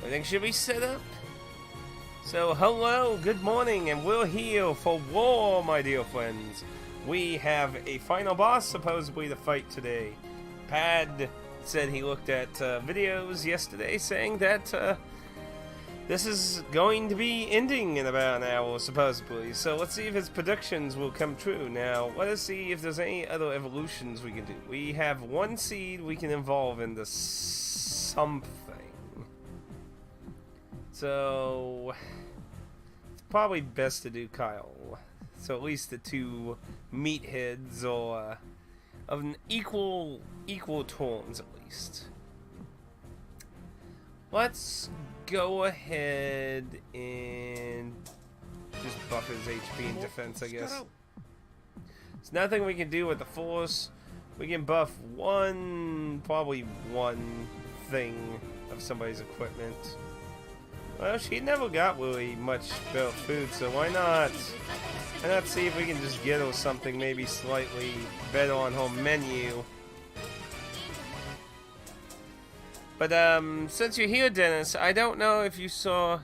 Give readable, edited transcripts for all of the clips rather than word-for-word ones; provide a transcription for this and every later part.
Everything should be set up. So, hello, good morning, and we're here for war, my dear friends. We have a final boss, supposedly, to fight today. Pad said he looked at videos yesterday saying that this is going to be ending in about an hour, supposedly. So let's see if his predictions will come true. Now, let us see if there's any other evolutions we can do. We have one seed we can evolve into something. So, it's probably best to do Kyle. So at least the two meatheads or of an equal terms at least. Let's go ahead and just buff his HP and defense, I guess. There's nothing we can do with the force. We can buff probably one thing of somebody's equipment. Well, she never got really much about food, so why not see if we can just get her something maybe slightly better on her menu. But, since you're here, Dennis, I don't know if you saw...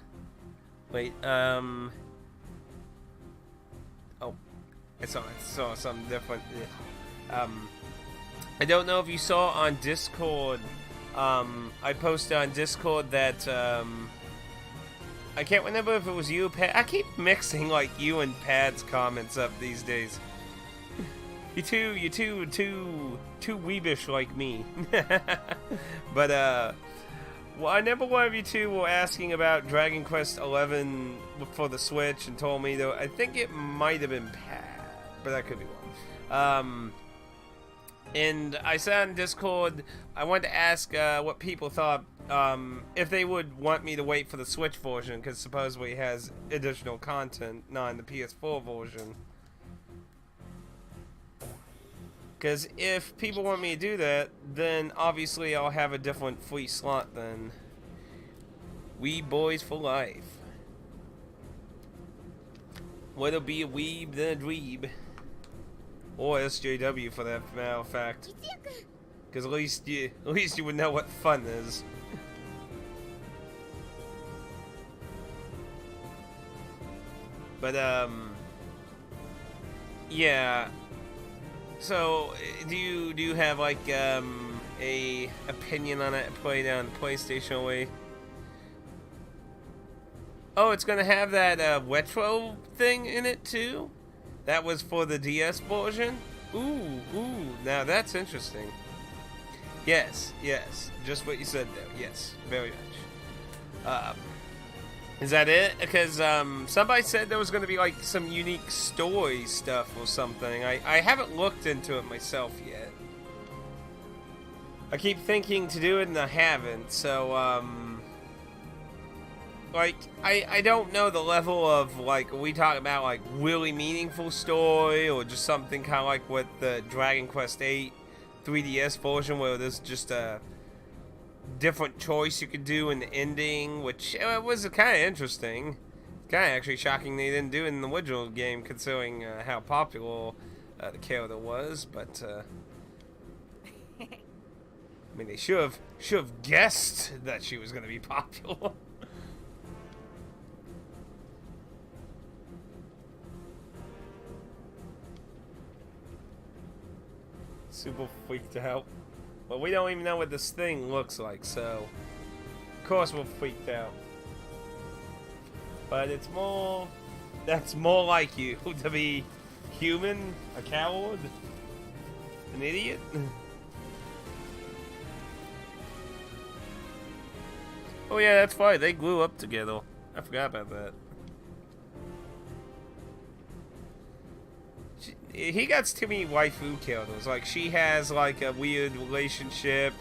Wait, oh. I saw something different. I don't know if you saw on Discord, I posted on Discord that, I can't remember if it was you or Pat. I keep mixing, like, you and Pad's comments up these days. You too weebish like me. But, well, I remember one of you two were asking about Dragon Quest XI for the Switch and told me, though, I think it might have been Pat, but that could be wrong. And I said on Discord, I wanted to ask what people thought, if they would want me to wait for the Switch version, because supposedly it has additional content, not in the PS4 version. Because if people want me to do that, then obviously I'll have a different free slot then. We boys for life. Whether be a weeb than a dweeb. Or SJW for that matter of fact. Because at least you would know what fun is. But yeah. So do you have like a opinion on it playing on the PlayStation way? Oh, it's gonna have that retro thing in it too? That was for the DS version? Ooh, now that's interesting. Yes, just what you said there. Yes, very much. Is that it? Because somebody said there was going to be like some unique story stuff or something. I haven't looked into it myself yet. I keep thinking to do it and I haven't, so like, I don't know the level of, like, are we talking about, like, really meaningful story, or just something kind of like with the Dragon Quest VIII 3DS version, where there's just a different choice you could do in the ending, which was kind of interesting. Kind of actually shocking they didn't do it in the original game, considering how popular the character was, but, I mean, they should have guessed that she was going to be popular. Super freaked out. But we don't even know what this thing looks like, so of course we're freaked out. But it's more... that's more like you, to be human, a coward, an idiot. Oh yeah, that's right, they grew up together. I forgot about that. He got too many waifu characters. Like, she has, like, a weird relationship.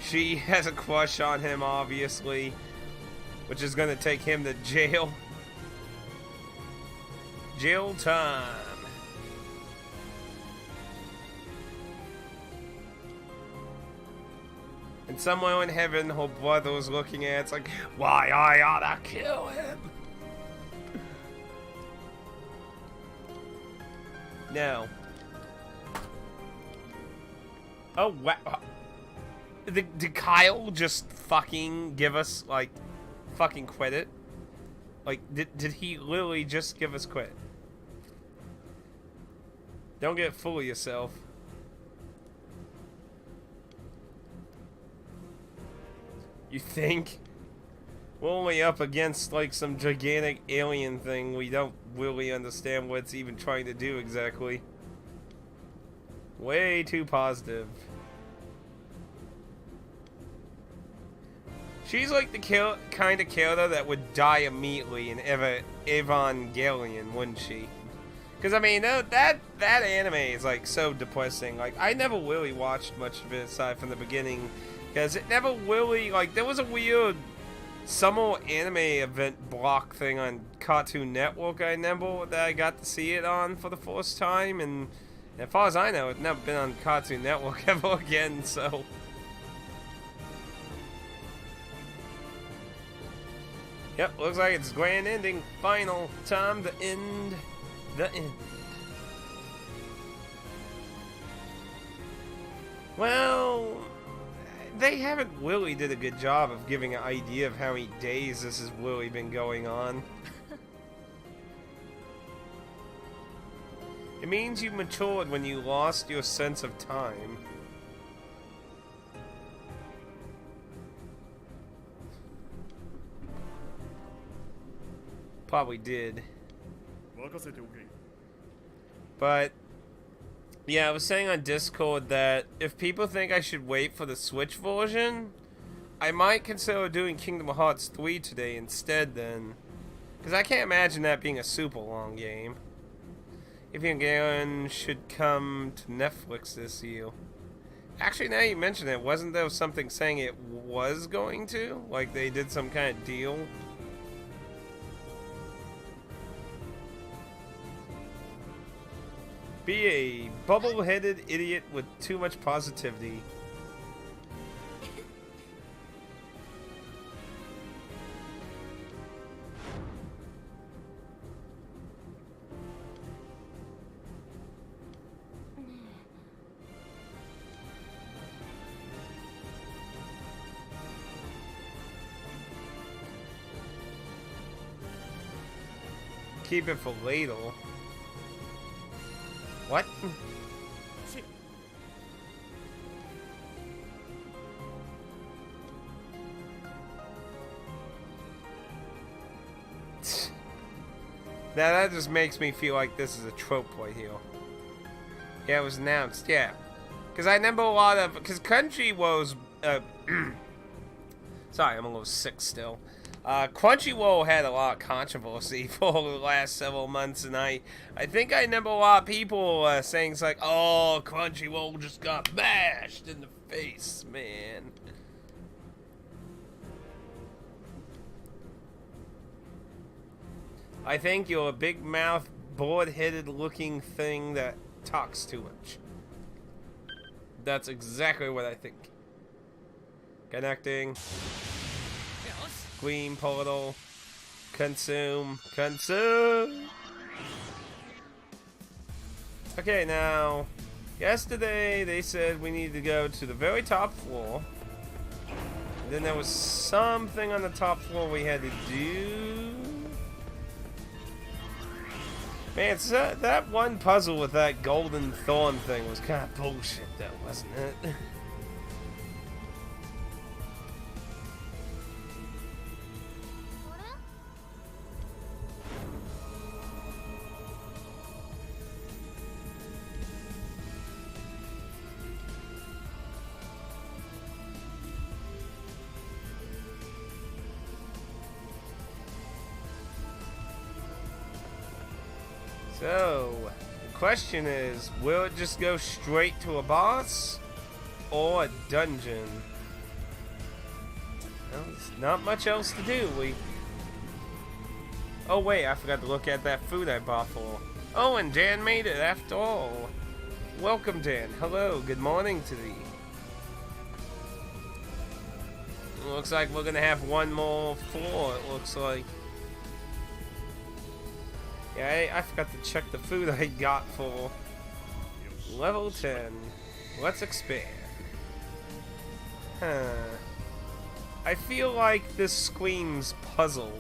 She has a crush on him, obviously. Which is gonna take him to jail. Jail time. And somewhere in heaven, her brother was looking at it. It's like, why, I oughta kill him. Now. Oh, wow. Did Kyle just fucking give us, like, fucking credit? Like, did he literally just give us credit? Don't get full of yourself. You think? We're only up against like some gigantic alien thing. We don't really understand what it's even trying to do exactly. Way too positive. She's like the kind of character that would die immediately in Evangelion, wouldn't she? Because I mean, that anime is like so depressing. Like, I never really watched much of it aside from the beginning, because it never really, like, there was a weird summer anime event block thing on Cartoon Network, I remember, that I got to see it on for the first time, and as far as I know, it's never been on Cartoon Network ever again, so. Yep, looks like it's grand ending. Final time to end the end. Well, they haven't really did a good job of giving an idea of how many days this has really been going on. It means you matured when you lost your sense of time. Probably did. But yeah, I was saying on Discord that if people think I should wait for the Switch version, I might consider doing Kingdom Hearts 3 today instead then. Because I can't imagine that being a super long game. Evangelion should come to Netflix this year. Actually, now you mention it, wasn't there something saying it was going to? Like they did some kind of deal? Be a bubble-headed idiot with too much positivity. Keep it for later. What? Now that just makes me feel like this is a trope right here. Yeah, it was announced, yeah. Because I remember a lot of... Because Crunchyroll's... sorry, I'm a little sick still. Crunchyroll had a lot of controversy for the last several months, and I think I remember a lot of people saying it's like, oh, Crunchyroll just got bashed in the face, man. I think you're a big mouth, bored-headed looking thing that talks too much. That's exactly what I think. Connecting. Green portal. Consume. Consume! Okay, now, yesterday they said we needed to go to the very top floor. And then there was something on the top floor we had to do. Man, so that one puzzle with that golden thorn thing was kind of bullshit, though, wasn't it? So, the question is, will it just go straight to a boss or a dungeon? Well, there's not much else to do. Oh wait, I forgot to look at that food I bought for. Oh, and Dan made it after all. Welcome, Dan. Hello, good morning to thee. Looks like we're gonna have one more floor, it looks like. Yeah, I forgot to check the food I got for level 10. Let's expand. Huh. I feel like this screams puzzle.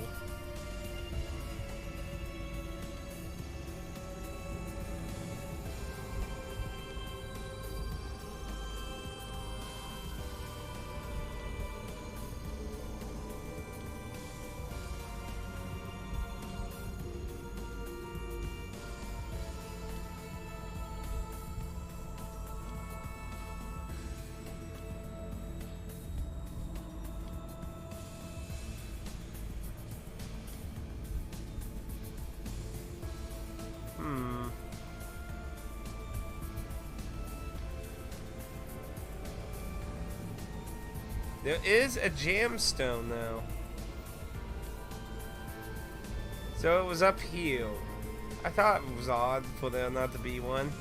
There is a gemstone now. So it was up here. I thought it was odd for there not to be one.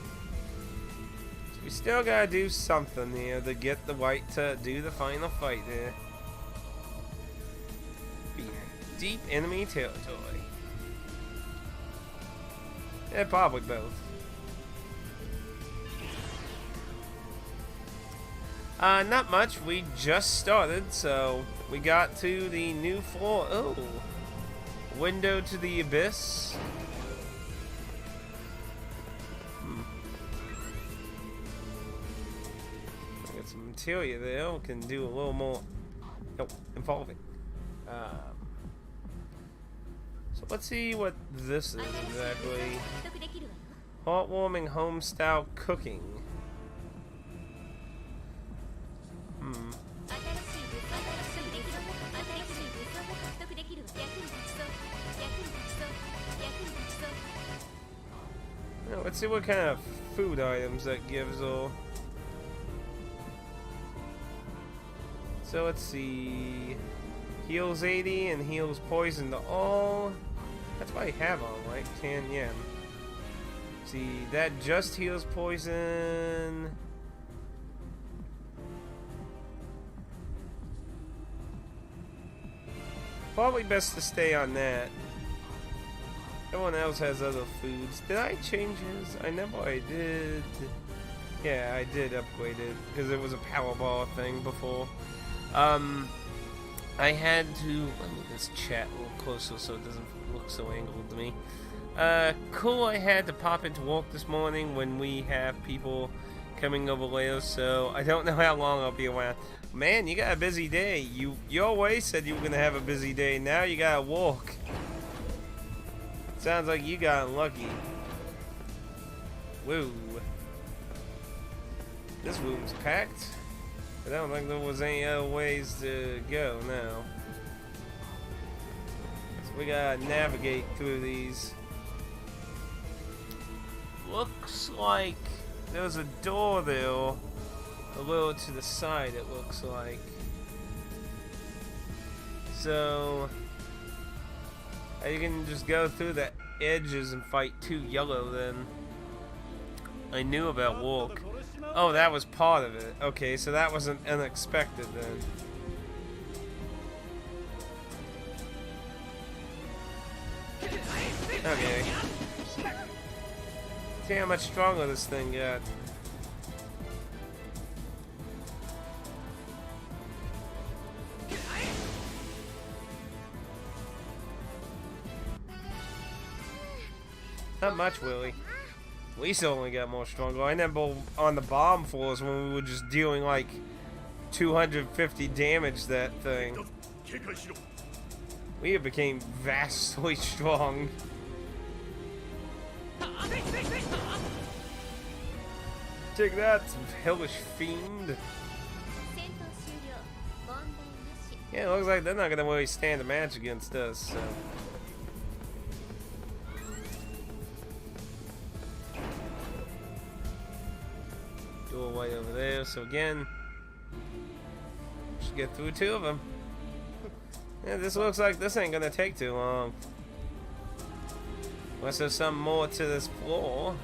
So we still gotta do something here to get the white to do the final fight there. Be deep enemy territory. Yeah, probably both. Not much. We just started, so we got to the new floor. Oh, window to the abyss. Got some materia there. We can do a little more. Nope, involving. So let's see what this is exactly. Heartwarming home-style cooking. Let's see what kind of food items that gives all. So let's see. Heals 80 and heals poison to all. That's what I have on, right? 10 yen. See, that just heals poison. Probably best to stay on that. Everyone else has other foods. Did I change his? I know I did. Yeah, I did upgrade it because it was a power bar thing before. I had to. Let me just chat a little closer so it doesn't look so angled to me. Cool. I had to pop into work this morning when we have people coming over later, so I don't know how long I'll be around. Man, you got a busy day. You always said you were gonna have a busy day. Now you gotta walk. Sounds like you got lucky. Woo. This room's packed. I don't think there was any other ways to go now. So we gotta navigate through these. Looks like there's a door there. A little to the side, it looks like. So you can just go through the edges and fight 2 yellow then. I knew about walk. Oh, that was part of it. Okay, so that wasn't unexpected then. Okay. See how much stronger this thing got. Not much, Willie. Lisa only got more stronger. I remember on the bomb floors when we were just dealing like 250 damage that thing. We became vastly strong. Take that, hellish fiend. Yeah, it looks like they're not gonna really stand a match against us, so. Doorway over there, so again, should get through 2 of them. Yeah, this looks like this ain't gonna take too long. Unless there's something more to this floor.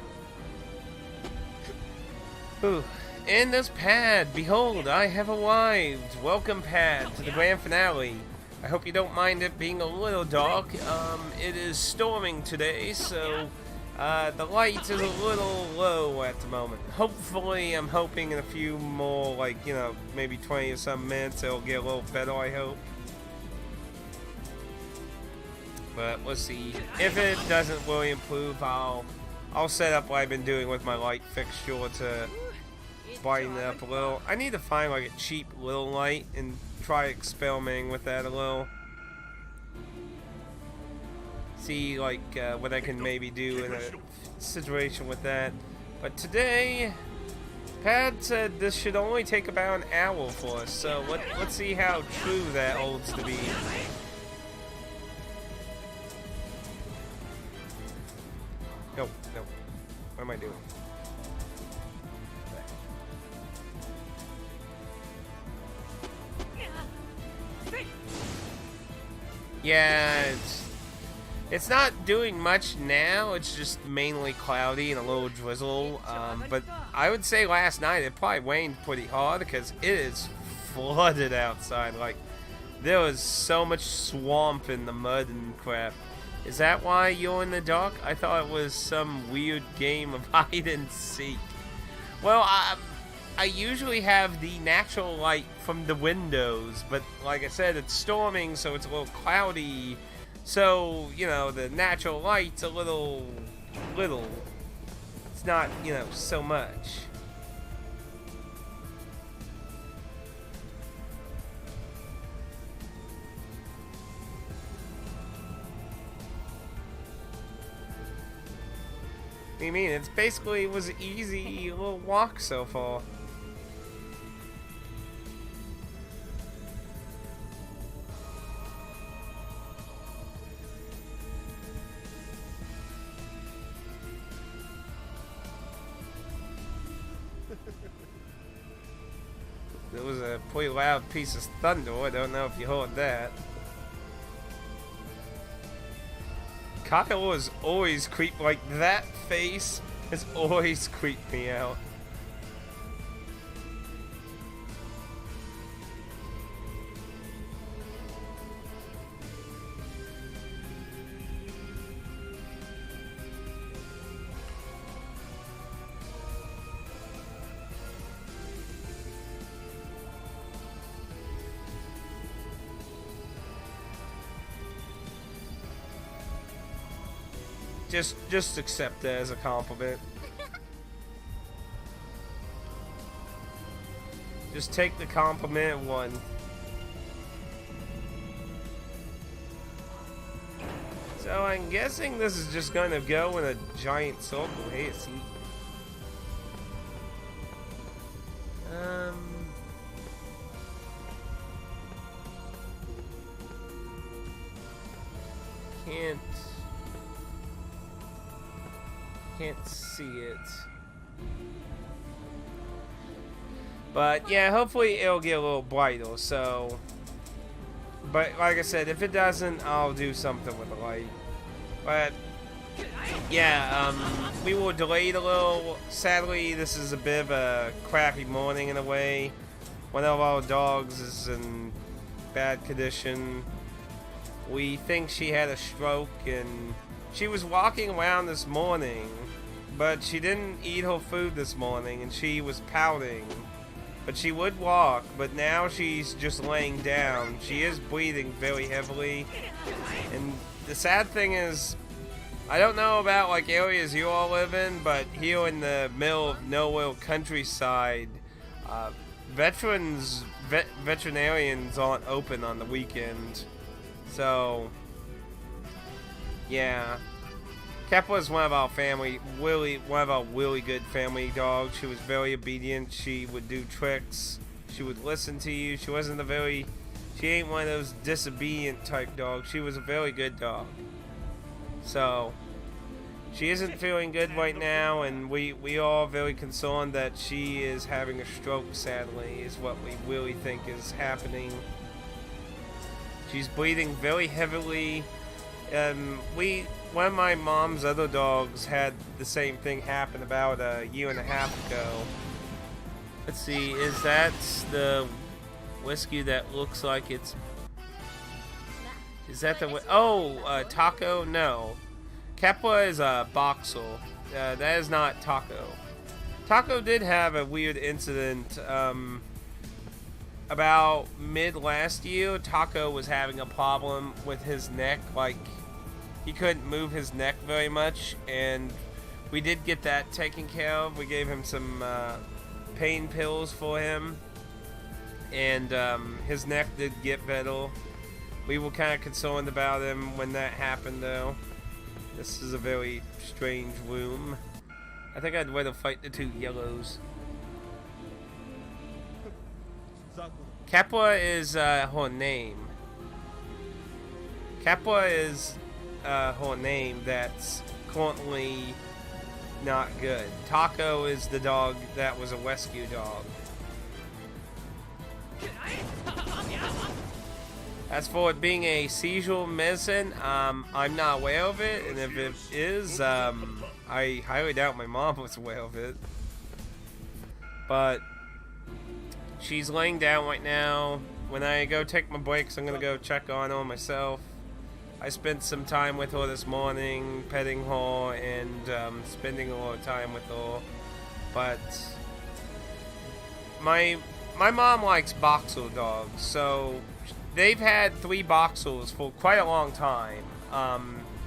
Ooh. And there's Pad. Behold, I have arrived. Welcome, Pad, to the grand finale. I hope you don't mind it being a little dark. It is storming today, so The light is a little low at the moment. Hopefully, I'm hoping in a few more, like, you know, maybe 20 or some minutes, it'll get a little better, I hope. But we'll see. If it doesn't really improve, I'll set up what I've been doing with my light fixture to brighten it up a little. I need to find like a cheap little light and try experimenting with that a little. See like what I can maybe do in a situation with that. But today, Pad said this should only take about an hour for us. So let's see how true that holds to be. No. What am I doing? Yeah, it's not doing much now. It's just mainly cloudy and a little drizzle. But I would say last night it probably rained pretty hard because it is flooded outside. Like there was so much swamp in the mud and crap. Is that why you're in the dark? I thought it was some weird game of hide and seek. Well, I usually have the natural light from the windows, but like I said, it's storming, so it's a little cloudy. So, you know, the natural light's a little. It's not, you know, so much. What do you mean? It's basically it was an easy little walk so far. There was a pretty loud piece of thunder. I don't know if you heard that. Kyle has always creeped, like that face has always creeped me out. Just accept it as a compliment. Just take the compliment one. So I'm guessing this is just going to go in a giant circle. Hey, see. Can't see it. But yeah, hopefully it'll get a little brighter, so. But like I said, if it doesn't, I'll do something with the light. But yeah, we were delayed a little. Sadly, this is a bit of a crappy morning in a way. One of our dogs is in bad condition. We think she had a stroke, and she was walking around this morning, but she didn't eat her food this morning, and she was pouting. But she would walk, but now she's just laying down. She is breathing very heavily. And the sad thing is, I don't know about like areas you all live in, but here in the middle of nowhere countryside, veterinarians aren't open on the weekend. So, yeah. Kepler is one of our really good family dogs. She was very obedient. She would do tricks. She would listen to you. She ain't one of those disobedient type dogs. She was a very good dog. So, she isn't feeling good right now, and we are very concerned that she is having a stroke, sadly, is what we really think is happening. She's breathing very heavily. One of my mom's other dogs had the same thing happen about a year and a half ago. Let's see, is that the whiskey that looks like it's... Is that the... Oh, Taco? No. Kepler is a Boxel. That is not Taco. Taco did have a weird incident. About mid last year, Taco was having a problem with his neck. Like, he couldn't move his neck very much, and we did get that taken care of. We gave him some pain pills for him, and his neck did get better. We were kind of concerned about him when that happened, though. This is a very strange room. I think I'd rather fight the two yellows. Kepler is her name. Kepler is her name that's currently not good. Taco is the dog that was a rescue dog. As for it being a seizure medicine, I'm not aware of it, and if it is, I highly doubt my mom was aware of it. But she's laying down right now. When I go take my breaks, I'm gonna go check on her myself. I spent some time with her this morning, petting her and spending a lot of time with her. But my mom likes boxer dogs, so they've had 3 boxers for quite a long time.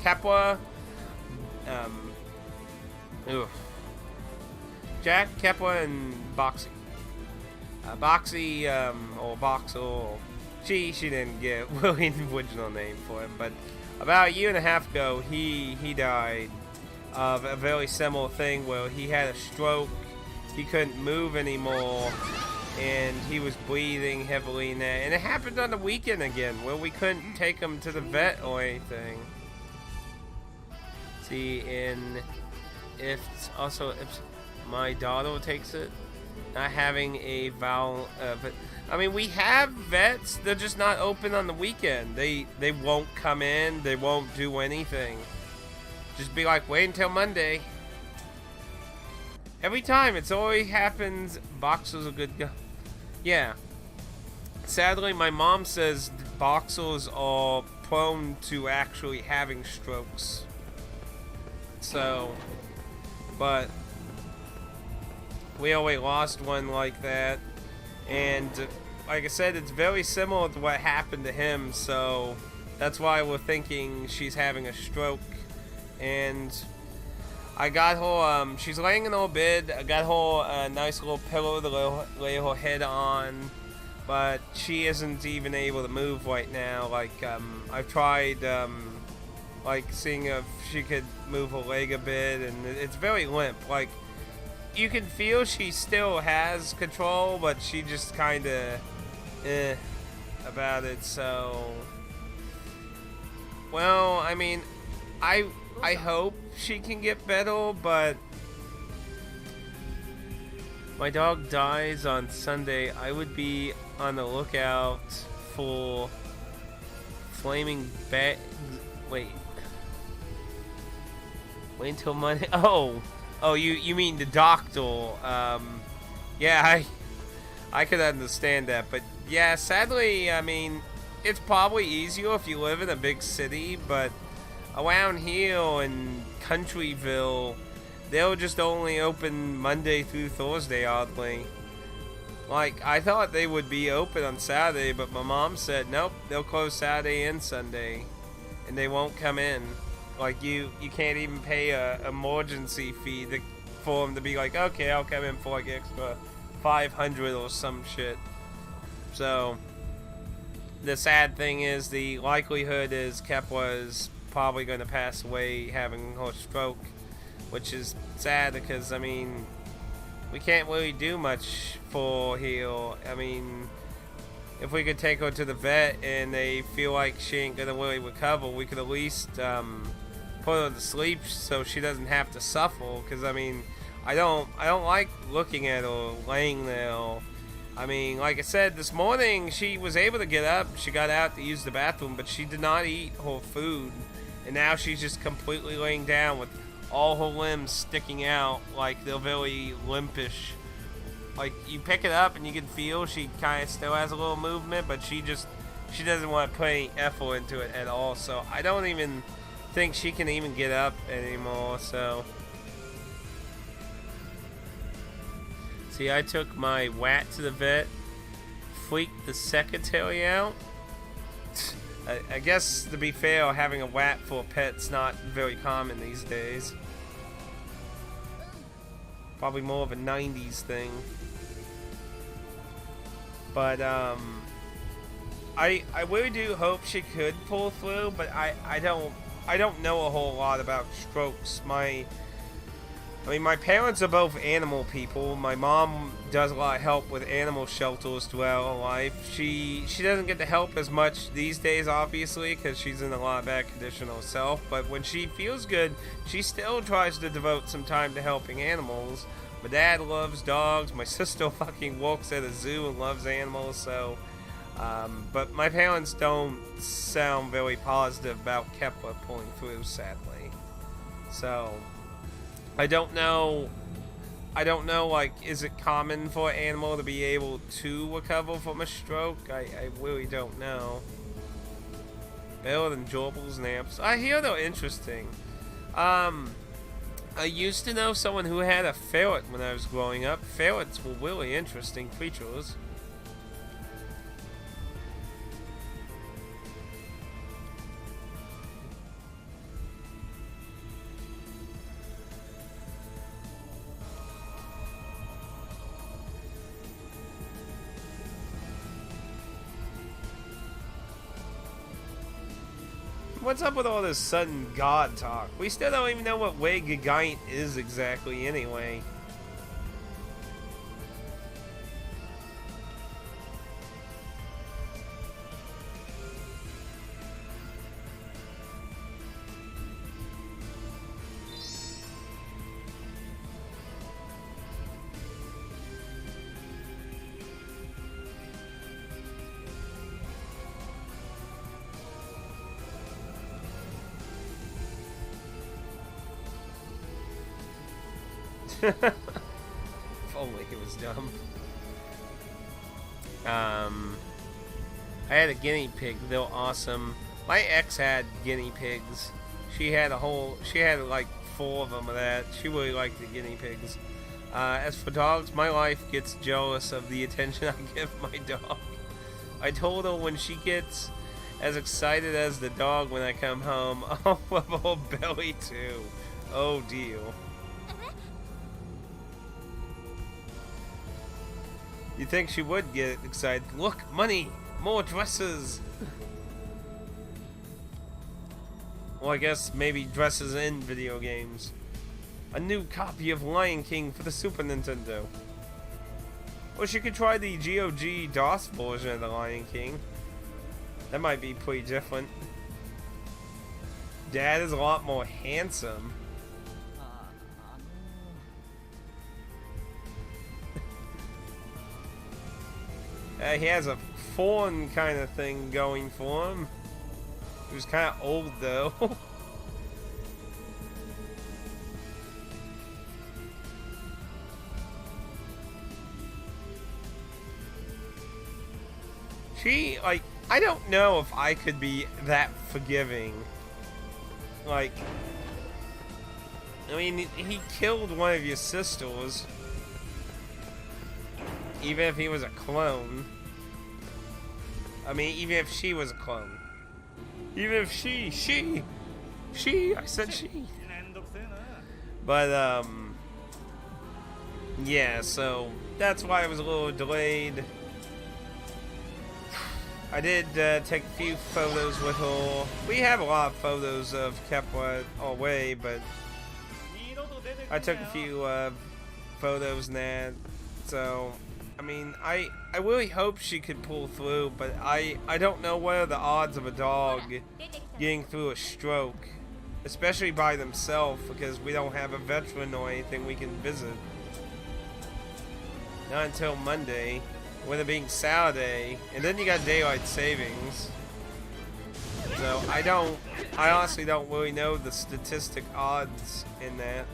Kepler, Jack, Kepler, and Boxy. Boxy, or Boxer, she didn't get really an original name for him, but about a year and a half ago, he died of a very similar thing where he had a stroke, he couldn't move anymore, and he was bleeding heavily in that, and it happened on the weekend again, where we couldn't take him to the vet or anything. See, and if my daughter takes it, not having a but I mean, we have vets, they're just not open on the weekend. They won't come in, they won't do anything. Just be like, wait until Monday. Every time, it's always happens. Boxers are good. Yeah. Sadly, my mom says boxers are prone to actually having strokes. So, but we always lost one like that, and like I said, it's very similar to what happened to him, so that's why we're thinking she's having a stroke. And I got her, she's laying in her bed, I got her a nice little pillow to lay her head on, but she isn't even able to move right now. Like, I've tried, like, seeing if she could move her leg a bit, and it's very limp. Like, you can feel she still has control, but she just kind of about it. So, well, I mean, I hope she can get better, but my dog dies on Sunday. I would be on the lookout for flaming bat. Wait until Monday. Oh, you mean the doctor? Yeah, I could understand that, but yeah, sadly, I mean, it's probably easier if you live in a big city, but around here in Countryville, they'll just only open Monday through Thursday, oddly. Like, I thought they would be open on Saturday, but my mom said, nope, they'll close Saturday and Sunday, and they won't come in. Like, you can't even pay a emergency fee for them to be like, okay, I'll come in for like extra $500 or some shit. So, the sad thing is, the likelihood is Kepler is probably going to pass away having her stroke, which is sad because, I mean, we can't really do much for here. I mean, if we could take her to the vet and they feel like she ain't going to really recover, we could at least put her to sleep so she doesn't have to suffer, because, I mean, I don't like looking at her laying there. I mean, like I said, this morning she was able to get up, she got out to use the bathroom, but she did not eat her food, and now she's just completely laying down with all her limbs sticking out, like they're very limpish. Like, you pick it up and you can feel she kind of still has a little movement, but she doesn't want to put any effort into it at all. So I don't even think she can even get up anymore, so. See, I took my Wat to the vet, freaked the secretary out. I guess, to be fair, having a Wat for a pet's not very common these days. Probably more of a 90s thing. But, I really do hope she could pull through, but I don't know a whole lot about strokes. I mean, my parents are both animal people. My mom does a lot of help with animal shelters throughout her life. She doesn't get to help as much these days, obviously, because she's in a lot of bad condition herself. But when she feels good, she still tries to devote some time to helping animals. My dad loves dogs. My sister fucking works at a zoo and loves animals, so... but my parents don't sound very positive about Kepler pulling through, sadly. So... I don't know, like, is it common for an animal to be able to recover from a stroke? I really don't know. Better than gerbils and amps. I hear they're interesting. I used to know someone who had a ferret when I was growing up. Ferrets were really interesting creatures. What's up with all this sudden God talk? We still don't even know what way Gigant is exactly anyway. If only it was dumb. I had a guinea pig. They were awesome. My ex had guinea pigs. She had like 4 of them of that. She really liked the guinea pigs. As for dogs, my wife gets jealous of the attention I give my dog. I told her when she gets as excited as the dog when I come home, I'll rub her belly too. Oh dear. You think she would get excited? Look, money! More dresses! Well, I guess maybe dresses in video games. A new copy of Lion King for the Super Nintendo. Well, she could try the GOG DOS version of the Lion King. That might be pretty different. Dad is a lot more handsome. He has a foreign kind of thing going for him. He was kind of old though. She, like, I don't know if I could be that forgiving. Like, I mean, he killed one of your sisters. Even if he was a clone. I mean, even if she was a clone. Even if she, I said she. But, yeah, so that's why I was a little delayed. I did take a few photos with her. We have a lot of photos of Kepler away, but I took a few photos and that, so... I mean, I really hope she could pull through, but I don't know what are the odds of a dog getting through a stroke, especially by themselves, because we don't have a veteran or anything we can visit. Not until Monday, with it being Saturday, and then you got daylight savings. So I honestly don't really know the statistic odds in that.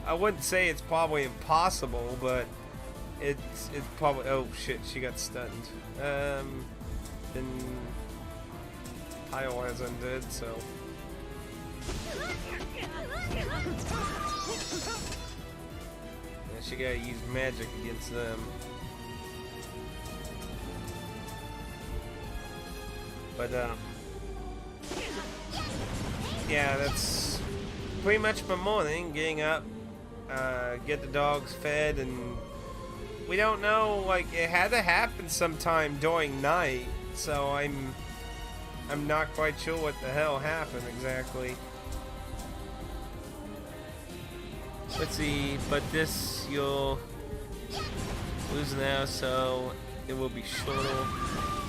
I wouldn't say it's probably impossible, but it's probably... Oh shit, she got stunned. Then Pyle has undead, so... She gotta use magic against them. But yeah, that's pretty much my morning. Getting up, get the dogs fed, and we don't know. Like, it had to happen sometime during night, so I'm not quite sure what the hell happened exactly. Let's see, but this you'll lose now, so it will be shorter.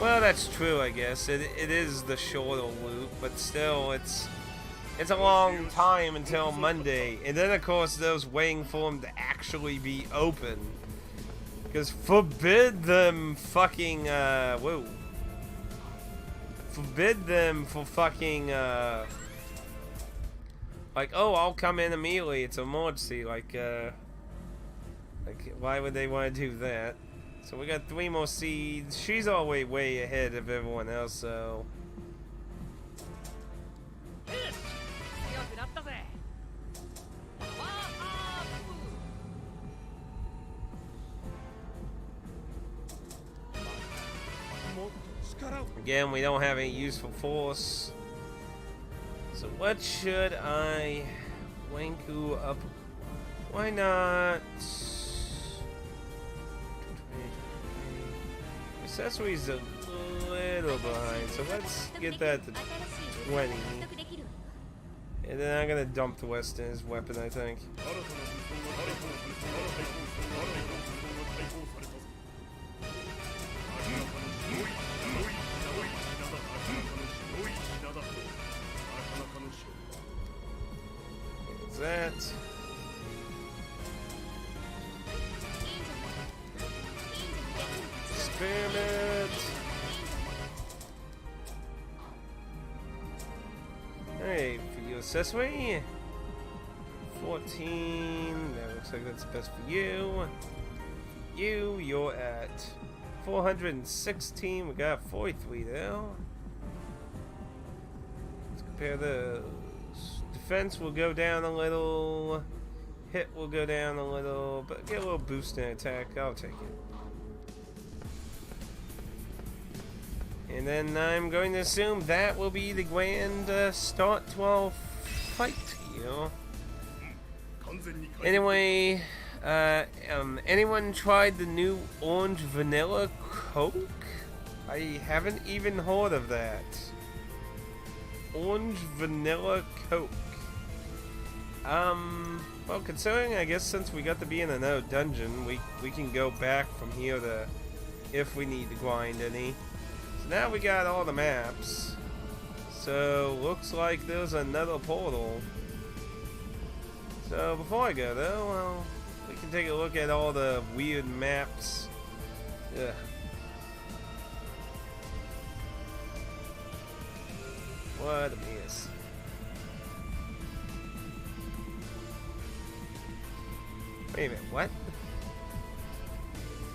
Well, that's true, I guess. It is the shorter loop, but still, it's a long time until Monday. And then, of course, those waiting for them to actually be open. Because forbid them fucking, whoa. Forbid them for fucking, like, oh, I'll come in immediately. It's an emergency. Like, why would they want to do that? So we got 3 more seeds. She's always way ahead of everyone else, so. Again, we don't have any useful force. So what should I wanku up? Why not? Accessories a little behind, so let's get that to 20. And then I'm gonna dump the West in his weapon, I think. That. Experiment. Hey, for you accessory. 14. That looks like that's best for you. You're at 416. We got 43 now. Let's compare those. Defense will go down a little, hit will go down a little, but get a little boost in attack. I'll take it. And then I'm going to assume that will be the grand start to our fight here. Anyway, anyone tried the new orange vanilla Coke? I haven't even heard of that. Orange vanilla Coke. Well, considering, I guess, since we got to be in another dungeon, we can go back from here to, if we need to grind any. So now we got all the maps. So, looks like there's another portal. So, before I go, though, well, we can take a look at all the weird maps. Ugh. What a mess. Wait a minute, what?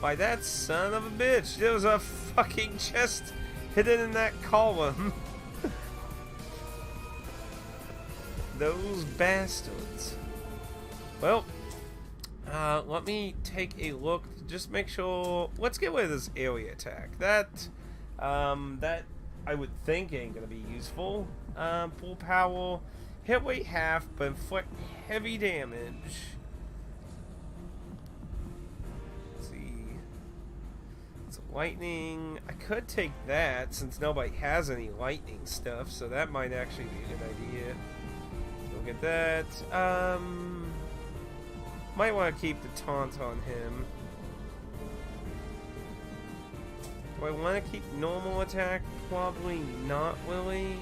Why, that son of a bitch! There was a fucking chest hidden in that column. Those bastards. Well, let me take a look. Just make sure. Let's get rid of this area attack. That I would think ain't gonna be useful. Full power, hit weight half, but inflict heavy damage. Let's see. It's lightning. I could take that since nobody has any lightning stuff, so that might actually be a good idea. Look at that. Might want to keep the taunt on him. Do I want to keep normal attack? Probably not, Willie.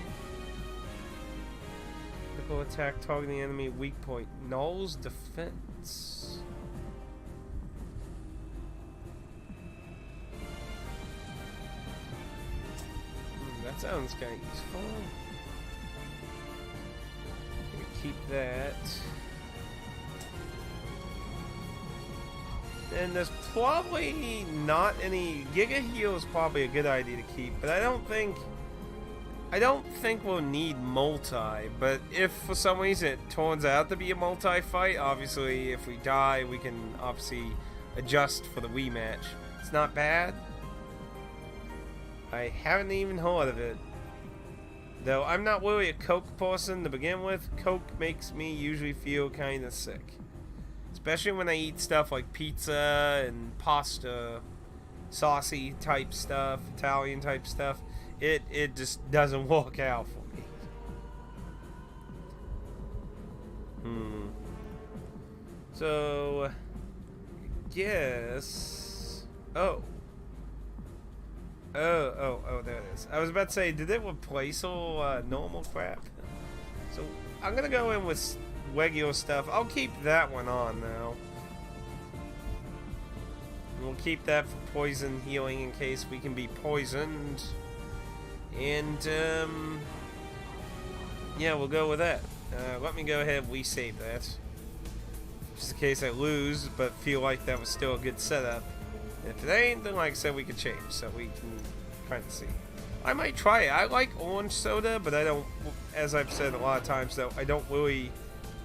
Critical attack targeting enemy weak point. Null's defense. That sounds kind of useful. Keep that. And there's probably not any. Giga Heal is probably a good idea to keep, but I don't think I don't think we'll need multi, but if for some reason it turns out to be a multi-fight, obviously if we die, we can obviously adjust for the rematch. It's not bad. I haven't even heard of it. Though I'm not really a Coke person to begin with. Coke makes me usually feel kind of sick. Especially when I eat stuff like pizza and pasta, saucy type stuff, Italian type stuff. It just doesn't work out for me. So, yes. Oh, there it is. I was about to say, did it replace all normal crap? So, I'm gonna go in with regular stuff. I'll keep that one on now. We'll keep that for poison healing in case we can be poisoned. And, yeah, we'll go with that. Let me go ahead and resave that. Just in case I lose, but feel like that was still a good setup. If it ain't, then like I said, we could change, so we can kind of see. I might try it. I like orange soda, but I don't, as I've said a lot of times, though, I don't really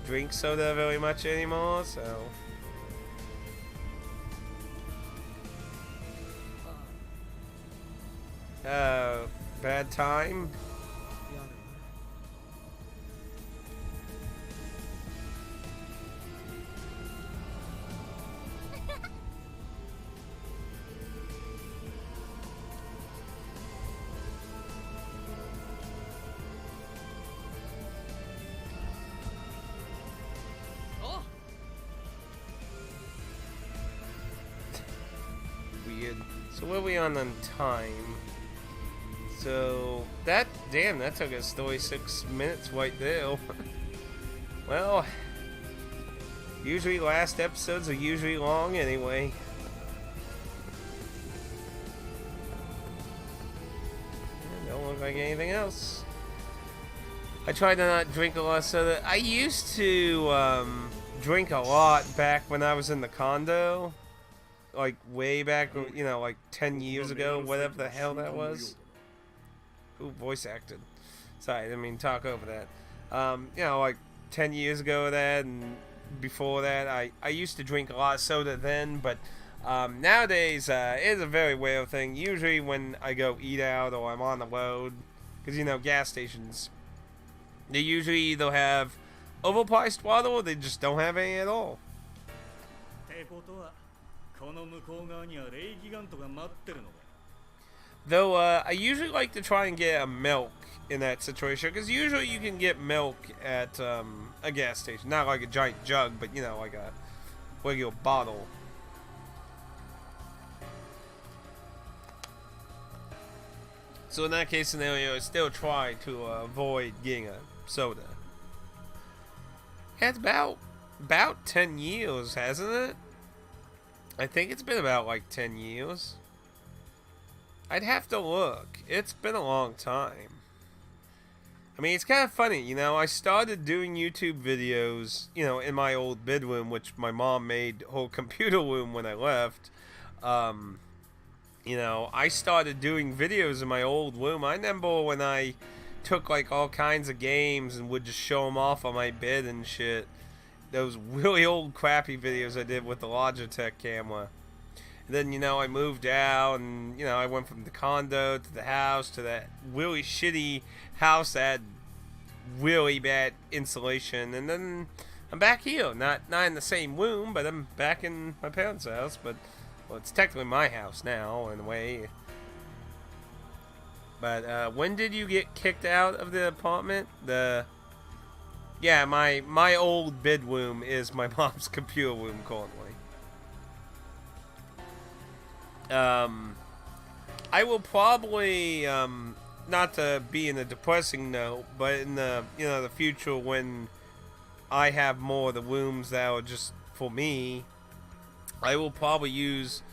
drink soda very much anymore, so... bad time? Weird. So what are we on time? So that took us 36 minutes right there. Well, usually last episodes are usually long anyway. Don't look like anything else. I try to not drink a lot of soda. I used to drink a lot back when I was in the condo. Like way back, you know, like 10 years ago, whatever the hell that was. Ooh, voice acted. Sorry, I didn't mean to talk over that. You know, like 10 years ago that, and before that, I used to drink a lot of soda then, but nowadays, it's a very rare thing. Usually when I go eat out or I'm on the road, because, you know, gas stations, they usually either have overpriced water or they just don't have any at all. Though, I usually like to try and get a milk in that situation, because usually you can get milk at a gas station. Not like a giant jug, but, you know, like a regular bottle. So in that case scenario, I still try to avoid getting a soda. Yeah, it's about 10 years, hasn't it? I think it's been about, like, 10 years. I'd have to look. It's been a long time. I mean, it's kind of funny, you know, I started doing YouTube videos, you know, in my old bedroom, which my mom made her computer room when I left. You know, I started doing videos in my old room. I remember when I took, like, all kinds of games and would just show them off on my bed and shit. Those really old crappy videos I did with the Logitech camera. Then, you know, I moved out, and, you know, I went from the condo to the house to that really shitty house that had really bad insulation, and then I'm back here. Not in the same room, but I'm back in my parents' house, but, well, it's technically my house now, in a way. But, when did you get kicked out of the apartment? Yeah, my old bedroom is my mom's computer room currently. I will probably, not to be in a depressing note, but in the, you know, the future when I have more of the rooms that are just for me, I will probably use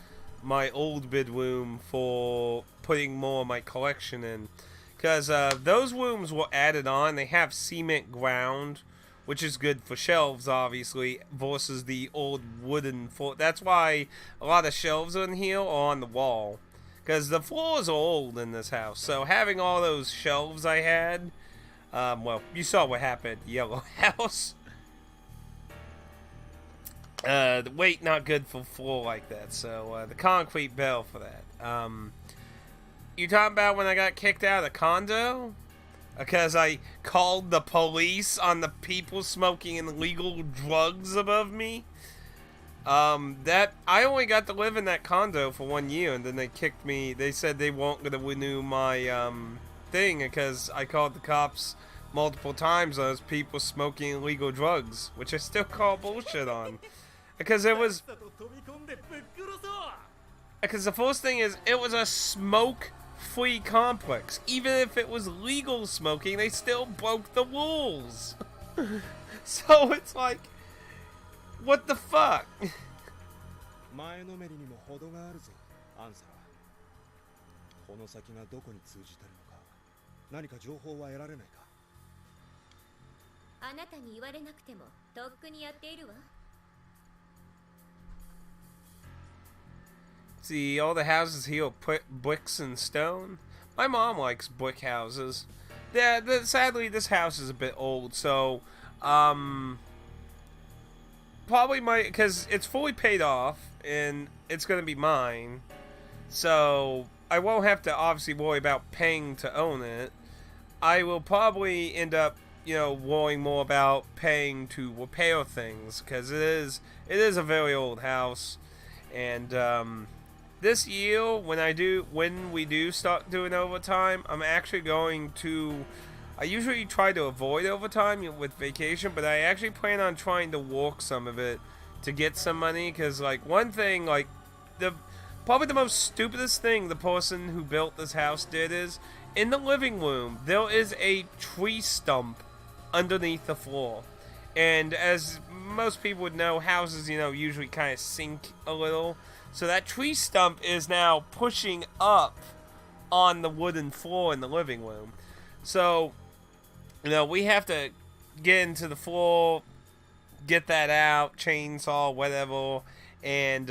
my old bedroom for putting more of my collection in. Because, those rooms were added on. They have cement ground, which is good for shelves, obviously, versus the old wooden floor. That's why a lot of shelves in here are on the wall. because the floors are old in this house. So having all those shelves I had, well, you saw what happened at the Yellow House. The weight not good for floor like that. So the concrete bell for that. You talking about when I got kicked out of the condo? Because I called the police on the people smoking illegal drugs above me. That I only got to live in that condo for 1 year, and then they kicked me. They said they weren't gonna renew my thing because I called the cops multiple times on those people smoking illegal drugs, which I still call bullshit on. Because it was. Because the first thing is, it was a smoke-free complex. Even if it was legal smoking, they still broke the rules. So it's like, what the fuck? See, all the houses here are bricks and stone. My mom likes brick houses. Yeah, sadly, this house is a bit old, so, probably because it's fully paid off, and it's gonna be mine, so I won't have to obviously worry about paying to own it. I will probably end up, worrying more about paying to repair things, because it is a very old house, and, this year, when we do start doing overtime, I'm actually going to. I usually try to avoid overtime with vacation, but I actually plan on trying to work some of it to get some money. Because, like, one thing, like, probably the most stupidest thing the person who built this house did is, in the living room, there is a tree stump underneath the floor. And as most people would know, houses, usually kind of sink a little. So that tree stump is now pushing up on the wooden floor in the living room. So, we have to get into the floor, get that out, chainsaw, whatever, and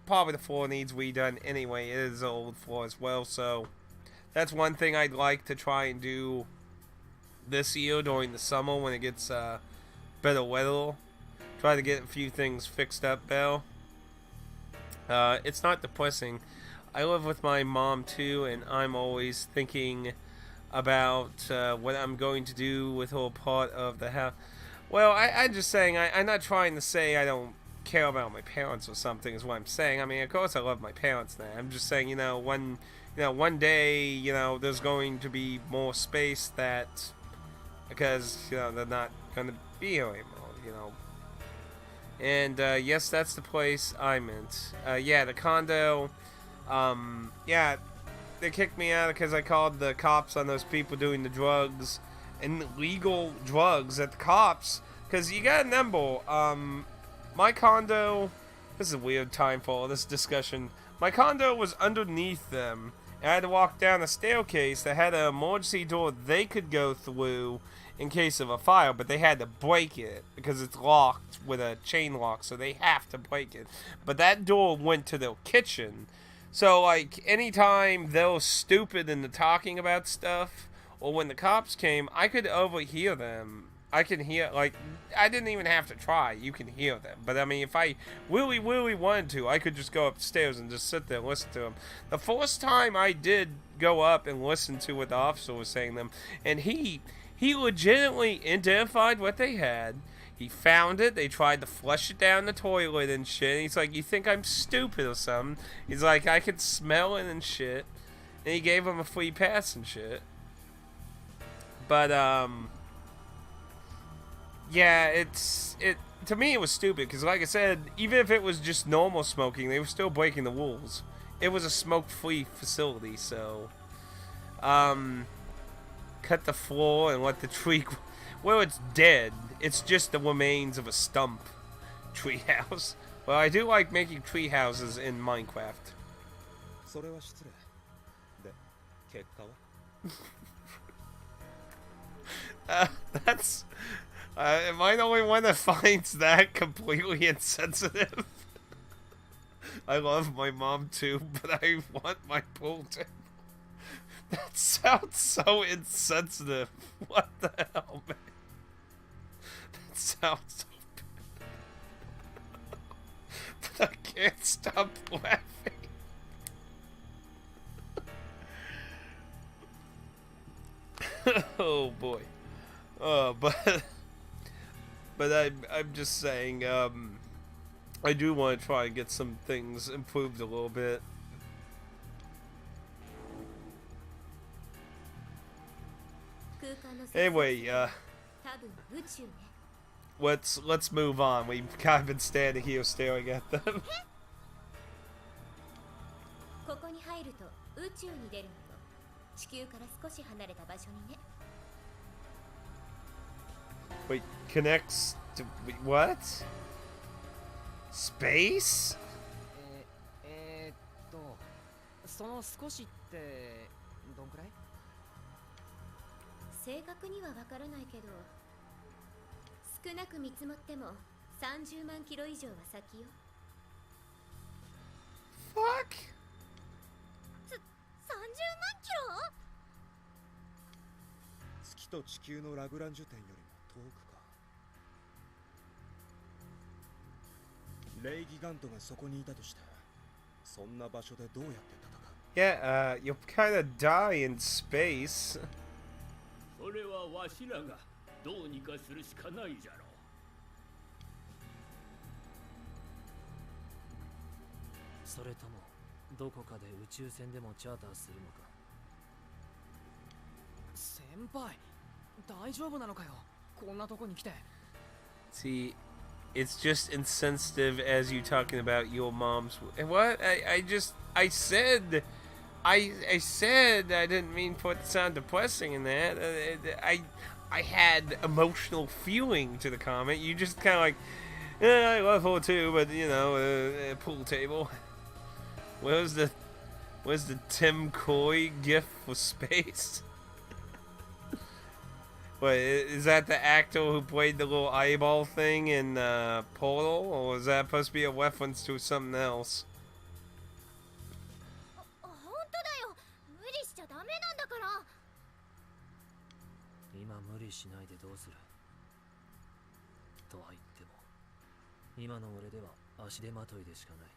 probably the floor needs redone anyway. It is an old floor as well, so that's one thing I'd like to try and do this year during the summer when it gets better weather. Try to get a few things fixed up, Belle. It's not depressing. I live with my mom too, and I'm always thinking about what I'm going to do with her part of the house. Well, I'm just saying, I'm not trying to say I don't care about my parents or something, is what I'm saying. I mean, of course I love my parents now. I'm just saying, one day, there's going to be more space because, they're not going to be here anymore, And, yes, that's the place I meant. Yeah, the condo, yeah, they kicked me out because I called the cops on those people doing the drugs, and illegal drugs at the cops, because you gotta remember, my condo, this is a weird time for all this discussion, my condo was underneath them, and I had to walk down a staircase that had an emergency door they could go through in case of a fire, but they had to break it because it's locked with a chain lock, so they have to break it. But that door went to their kitchen, so like anytime they were stupid in the talking about stuff, or when the cops came, I could overhear them. I can hear, like, I didn't even have to try. You can hear them. But I mean, if I really, really wanted to, I could just go upstairs and just sit there and listen to them. The first time I did go up and listen to what the officer was saying to them, and he legitimately identified what they had. He found it. They tried to flush it down the toilet and shit. And he's like, you think I'm stupid or something? He's like, I could smell it and shit. And he gave him a free pass and shit. But, yeah, to me it was stupid. Because like I said, even if it was just normal smoking, they were still breaking the rules. It was a smoke-free facility, so, cut the floor and let the tree. Well, it's dead. It's just the remains of a stump tree house. Well, I do like making tree houses in Minecraft. That's. Am I the only one that finds that completely insensitive? I love my mom too, but I want my pool table. That sounds so insensitive. What the hell, man? That sounds so bad. But I can't stop laughing. Oh boy. But I'm just saying, I do want to try and get some things improved a little bit. Anyway, let's move on. We've kind of been standing here staring at them. Wait, connects to what? Space? その少しってどんくらい？正確にはわからないけど、少なく見積もっても30万キロ以上は先よ。Fuck? 30万キロ？月と地球のラグランジュ点よりも遠くか。レイギガントがそこにいたとして、そんな場所でどうやって戦う？ Yeah, you'll kind of die in space. それはわしらがどうにかするしかないじゃろう。それともどこかで宇宙船でもチャーターするのか。先輩、大丈夫なのかよ。こんなとこに来て。See, it's just insensitive as you talking about your mom's. What? I said I didn't mean for it to sound depressing in that. I had emotional feeling to the comment. You just kind of like, I love her too, but you know, pool table. Where's the Tim Coy gif for space? Wait, is that the actor who played the little eyeball thing in Portal, or is that supposed to be a reference to something else? 本当だよ。無理しちゃダメなんだから。今無理しないでどうする。とは言っても、今の俺では足手まといでしかない。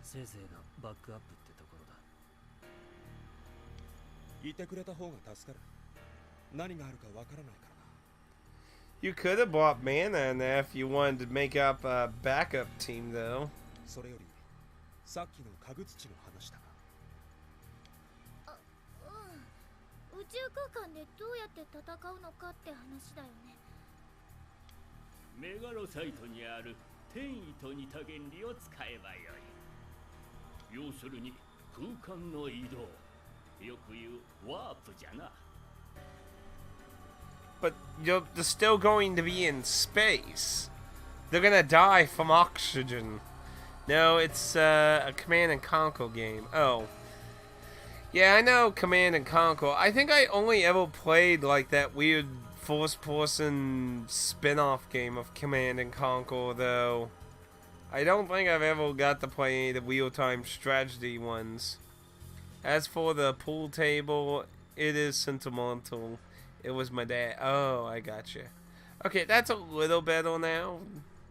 せいぜいがバックアップってところだ。いてくれた方が助かる。何があるかわからないからな。You could have bought mana in there if you wanted to make up a backup team, though. それより、さっきの家具土の話だが。宇宙空間でどうやって戦うのかって話だよね。メガロサイトにある天意と似た原理を使えばよい。要するに空間の移動。よく言うワープじゃな。But they're still going to be in space. They're gonna die from oxygen. No, it's a Command and Conquer game. Oh. Yeah, I know Command and Conquer. I think I only ever played like that weird first-person spin-off game of Command and Conquer, though. I don't think I've ever got to play any of the real-time strategy ones. As for the pool table, it is sentimental. It was my dad. Oh, I gotcha. Okay, that's a little better now.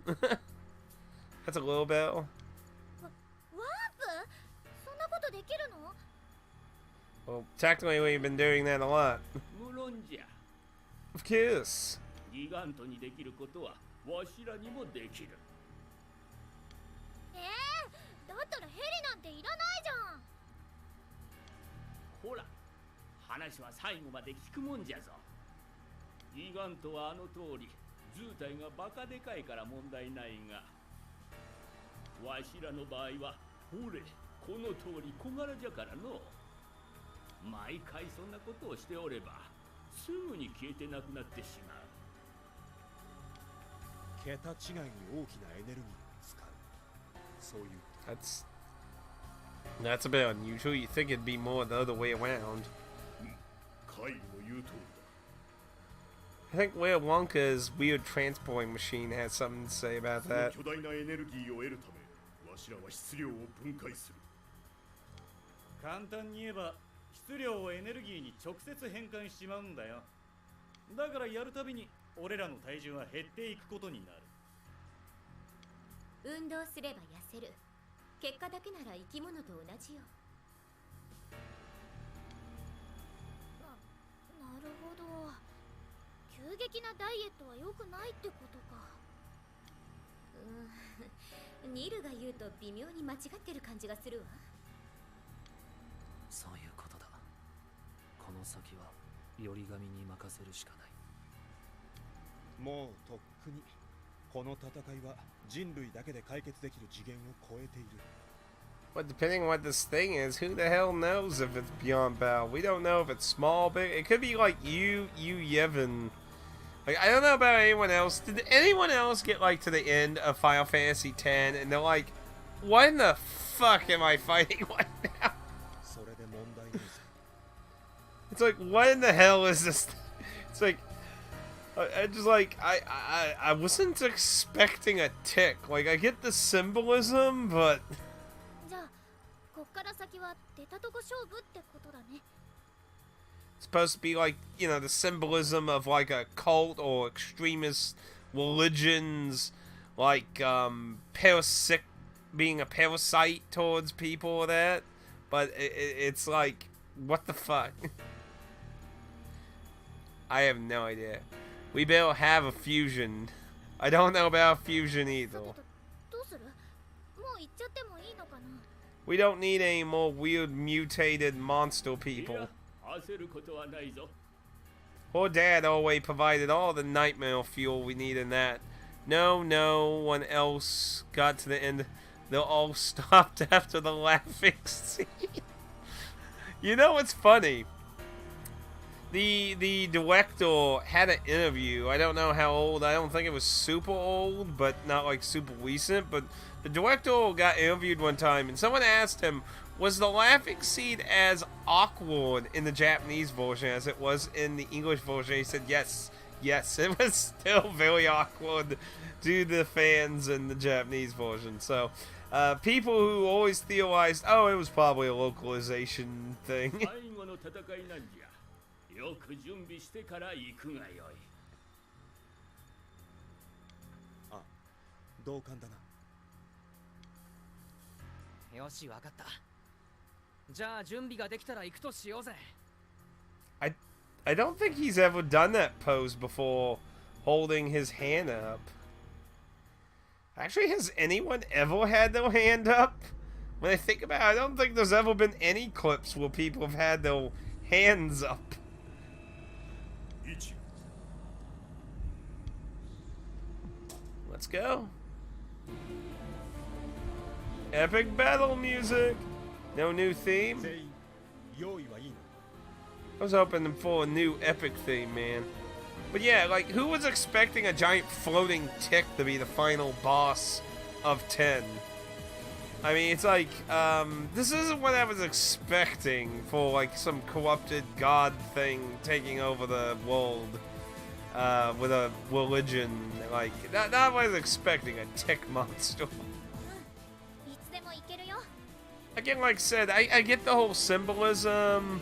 That's a little better. ワープ？そんなことできるの？ Well, technically we've been doing that a lot. 無論じゃ。Of course. ギガントにできることはわしらにもできる。だったらヘリなんていらないじゃん。ほら、話は最後まで聞くもんじゃぞ。ギガントはあの通り、図体がバカでかいから問題ないが、わしらの場合は、ほれ、この通り小柄じゃからの。毎回そんなことをしておれば、すぐに消えてなくなってしまう。桁違いに大きなエネルギーを使う。そういう。That's a bit unusual. You think it'd be more the other way around. カイの言う通りだ。I think Leo Wonka's weird transporting machine has something to say about that. 巨大なエネルギーを得るため、わしらは質量を分解する。簡単に言えば質量をエネルギーに直接変換しちまうんだよ。だからやるたびに俺らの体重は減っていくことになる。運動すれば痩せる。結果だけなら生き物と同じよ。なるほど。急激なダイエットは良くないってことか。ニルが言うと微妙に間違ってる感じがするわ。そういうことだ。この先はより神に任せるしかない。もうとっくにこの戦いは人類だけで解決できる次元を超えている。 But depending on what this thing is, who the hell knows if it's beyond battle? We don't know if it's small, big. It could be like you Yevon. Like, I don't know about anyone else. Did anyone else get like to the end of Final Fantasy X and they're like, what in the fuck am I fighting right now? It's like, what in the hell is this? It's like, I just like, I wasn't expecting a tick. Like, I get the symbolism, but... じゃあこっから先は出たとこ勝負ってことだね。 It's supposed to be like, you know, the symbolism of like a cult or extremist religions, like being a parasite towards people or that. But it's like, what the fuck? I have no idea. We better have a fusion. I don't know about fusion either. どうする？もう行っちゃってもいいのかな？ We don't need any more weird mutated monster people. 焦ることはないぞ。 Poor Dad always provided all the nightmare fuel we need in that. No one else got to the end. They all stopped after the laughing scene. You know what's funny? The director had an interview. I don't know how old. I don't think it was super old, but not like super recent. But the director got interviewed one time, and someone asked him, was the laughing scene as awkward in the Japanese version as it was in the English version? He said yes, it was still very awkward to the fans in the Japanese version. So people who always theorized, oh, it was probably a localization thing. 最後の戦いなんじゃ。よく準備してから行くがよい。あ、同感だな。よし、わかった。じゃあ準備ができたら行くとしようぜ。I don't think he's ever done that pose before, holding his hand up. Actually, has anyone ever had their hand up? When I think about it, I don't think there's ever been any clips where people have had their hands up. Let's go. Epic battle music. No new theme. I was hoping for a new epic theme, man. But yeah, like, who was expecting a giant floating tick to be the final boss of 10? I mean, it's like, this isn't what I was expecting for, like, some corrupted god thing taking over the world, with a religion. Like, not what I was expecting, a tick monster. Again, like I said, I get the whole symbolism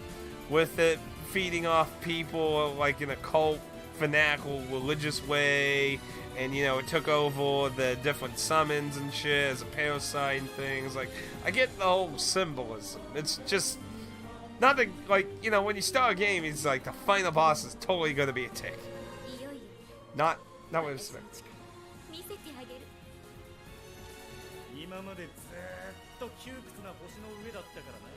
with it feeding off people, like, in a cult, fanatical, religious way, and, you know, it took over the different summons and shit as a parasite and things. Like, I get the whole symbolism. It's just not the, like, you know, when you start a game, it's like the final boss is totally gonna be a tick. Not what I was expecting. 今までずーっと窮屈な星の上だったからな。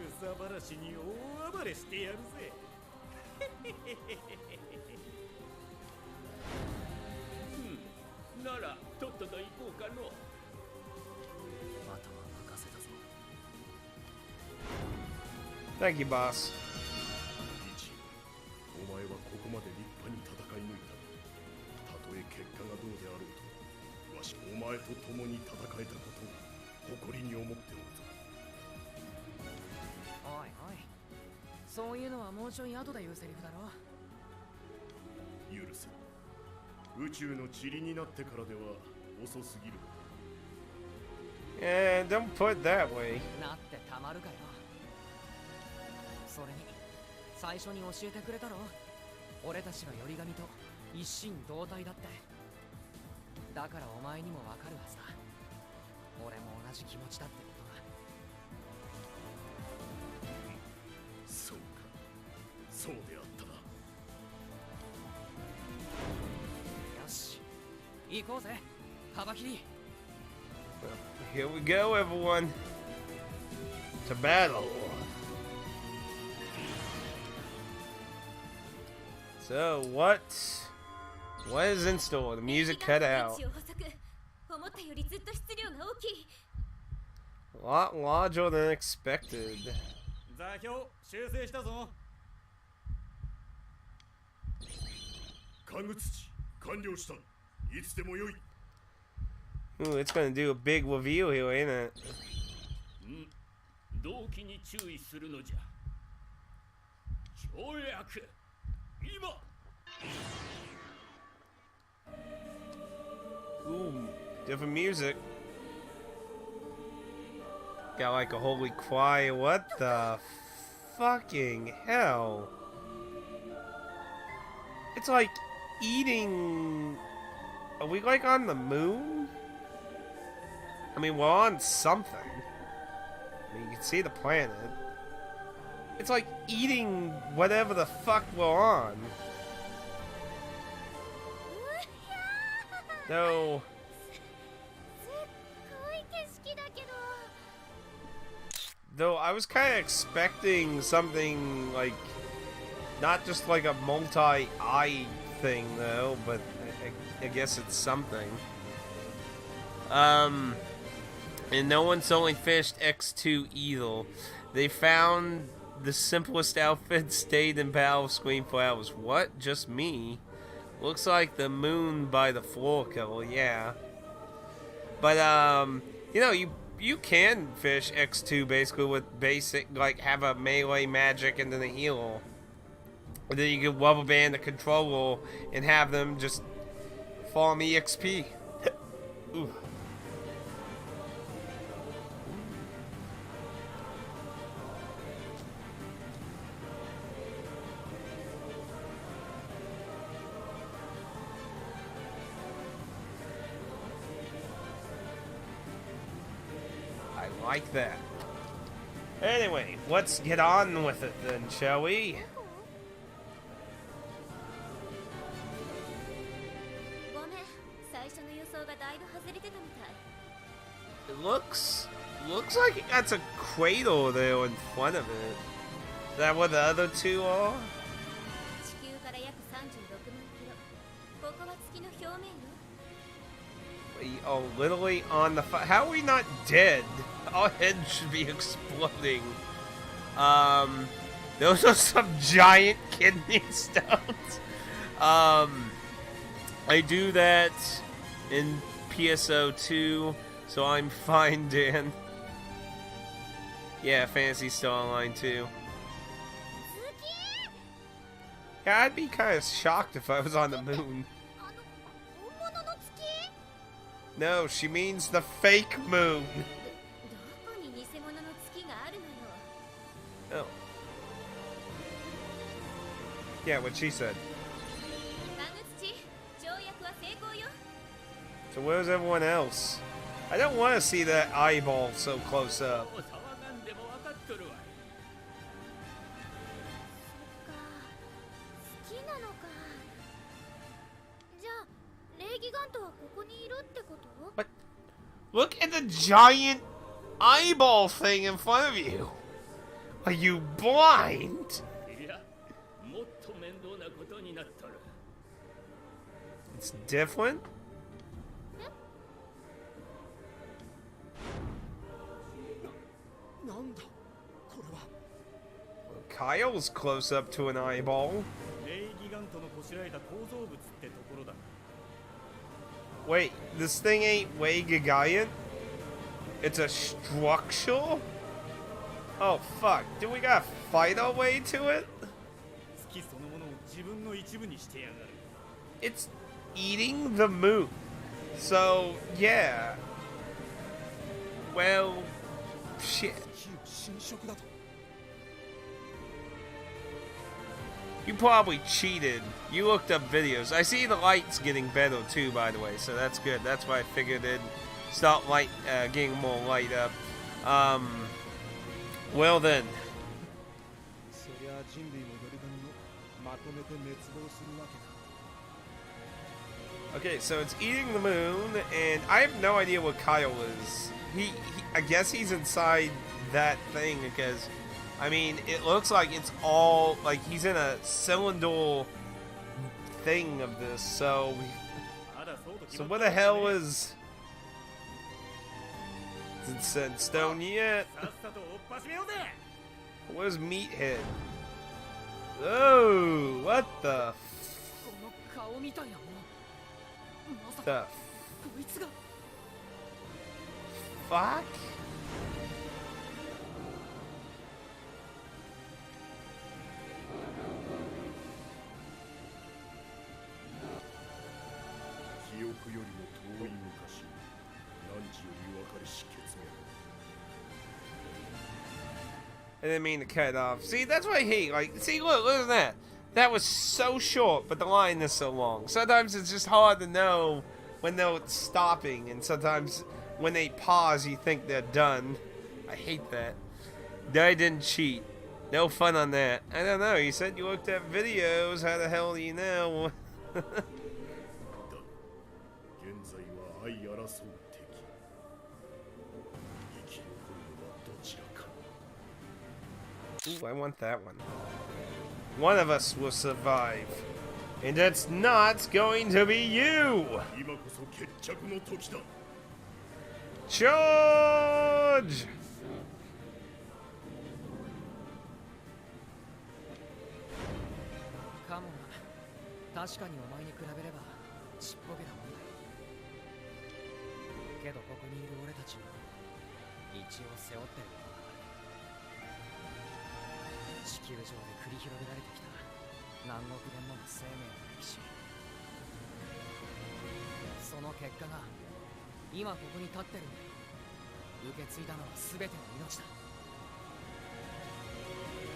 憂さ晴らしに大暴れしてやるぜ。ならとっとと行こうかの。あとは任せたぞ。Thank you, boss. お前はここまで立派に戦い抜いた。たとえ結果がどうであろうと。わしお前と共に戦えたことを誇りに思っておるぞ。おいおい、そういうのはもうちょい後で言うセリフだろ。許せ。宇宙の塵になってからでは遅すぎる。Don't put it that way. なってたまるかよ。それに最初に教えてくれたろ。俺たちがより神と一心同体だって。だからお前にもわかるはずだ。俺も同じ気持ちだってことが。そうか、そうであったな。よし、行こうぜ、カバキリ。Here we go, everyone. To battle. So what is in store? The music cut out. A lot larger than expected. 座標修正したぞ。家具土完了した。いつでもよい。Ooh, it's gonna do a big reveal here, ain't it? 動機に注意するのじゃ。跳躍。今。Ooh, different music. Got like a holy cry. What the fucking hell? It's like eating. Are we like on the moon? I mean, we're on something. I mean, you can see the planet. It's like eating whatever the fuck we're on. No. Though I was kind of expecting something like, not just like a multi-eye thing though, but I guess it's something. And no one's only fished X2 either. They found the simplest outfit stayed in battle screen for hours. What? Just me? Looks like the moon by the floor color, yeah. But, you know, you can fish X2 basically with basic, like, have a melee magic and then a healer. Or then you can rubber band the controller and have them just farm EXP. Ooh. Like that. Anyway, let's get on with it then, shall we? It looks like it got a cradle there in front of it. Is that what the other two are? We are literally on the how are we not dead? Our heads should be exploding. Those are some giant kidney stones. I do that in PSO2, so I'm fine, Dan. Yeah, Phantasy Star Online too. Yeah, I'd be kind of shocked if I was on the moon. No, she means the fake moon. Oh. Yeah, what she said. So where's everyone else? I don't want to see that eyeball so close up. But look at the giant eyeball thing in front of you. Are you blind? It's different? Well, Kyle's close up to an eyeball. Wait, this thing ain't way Gigant? It's a structure? Oh fuck, do we gotta fight our way to it? It's eating the moon. So, yeah. Well, shit. 火を侵食だと。 You probably cheated. You looked up videos. I see the lights getting better too, by the way, so that's good. That's why I figured it'd start getting more light up. Well then. そりゃ人類もドリガミもまとめて滅亡するわけだ。 Okay, so it's eating the moon, and I have no idea what Kyle is. I guess he's inside that thing because, I mean, it looks like it's all like he's in a cylinder thing of this. So what the hell is? Hasn't said stone yet. Where's Meathead? Oh, what the? この顔みたいなものまさ The かこいつが fuck? 記憶よりも遠い昔、何時より分かりし血脈。 I didn't mean to cut it off. See, that's what I hate. Like, see, look at that. That was so short, but the line is so long. Sometimes it's just hard to know when they're stopping, and sometimes when they pause, you think they're done. I hate that. I didn't cheat. No fun on that. I don't know. You said you looked at videos. How the hell do you know? 現在は相争う敵。生き残るのはどちらか。 Ooh, I want that one. One of us will survive. And it's not going to be you! 今こそ決着の時だ。 Charge! かもな。確かにお前に比べればちっぽけなもんだ。けどここにいる俺たちも一応背負ってるものがある。地球上で繰り広げられてきた何億年もの生命の歴史。その結果が今ここに立ってるんだ。受け継いだのは全ての命だ。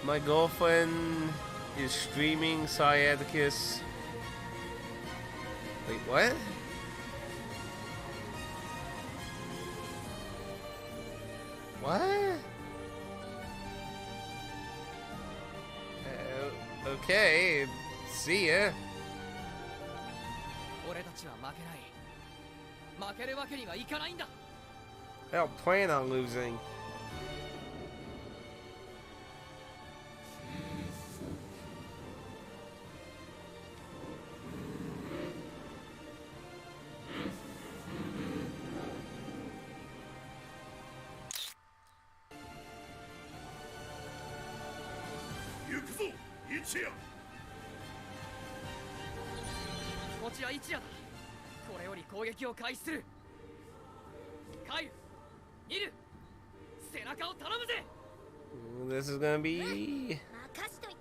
My girlfriend is streaming Atticus. Wait, what? What? Okay, see ya. 俺たちは負けない。負けるわけにはいかないんだ。 I don't plan on losing. Ichiya! こちら一夜だ。これより攻撃を開始する。カイル、ニル、背中を頼むぜ。 This is gonna be. 任しといて。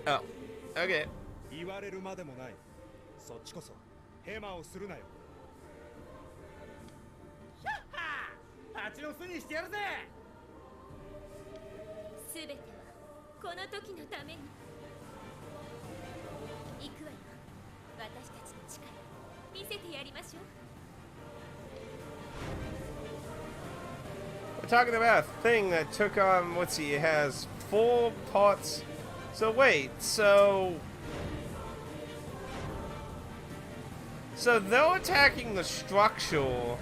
Oh, okay. 言われるまでもない。そっちこそヘマをするなよ。蜂の巣にしてやるぜ。すべてはこの時のために。行くわよ。私たちの力見せてやりましょう。 We're talking about a thing that took on, let's see, it has 4 parts. So wait, so they're attacking the structure,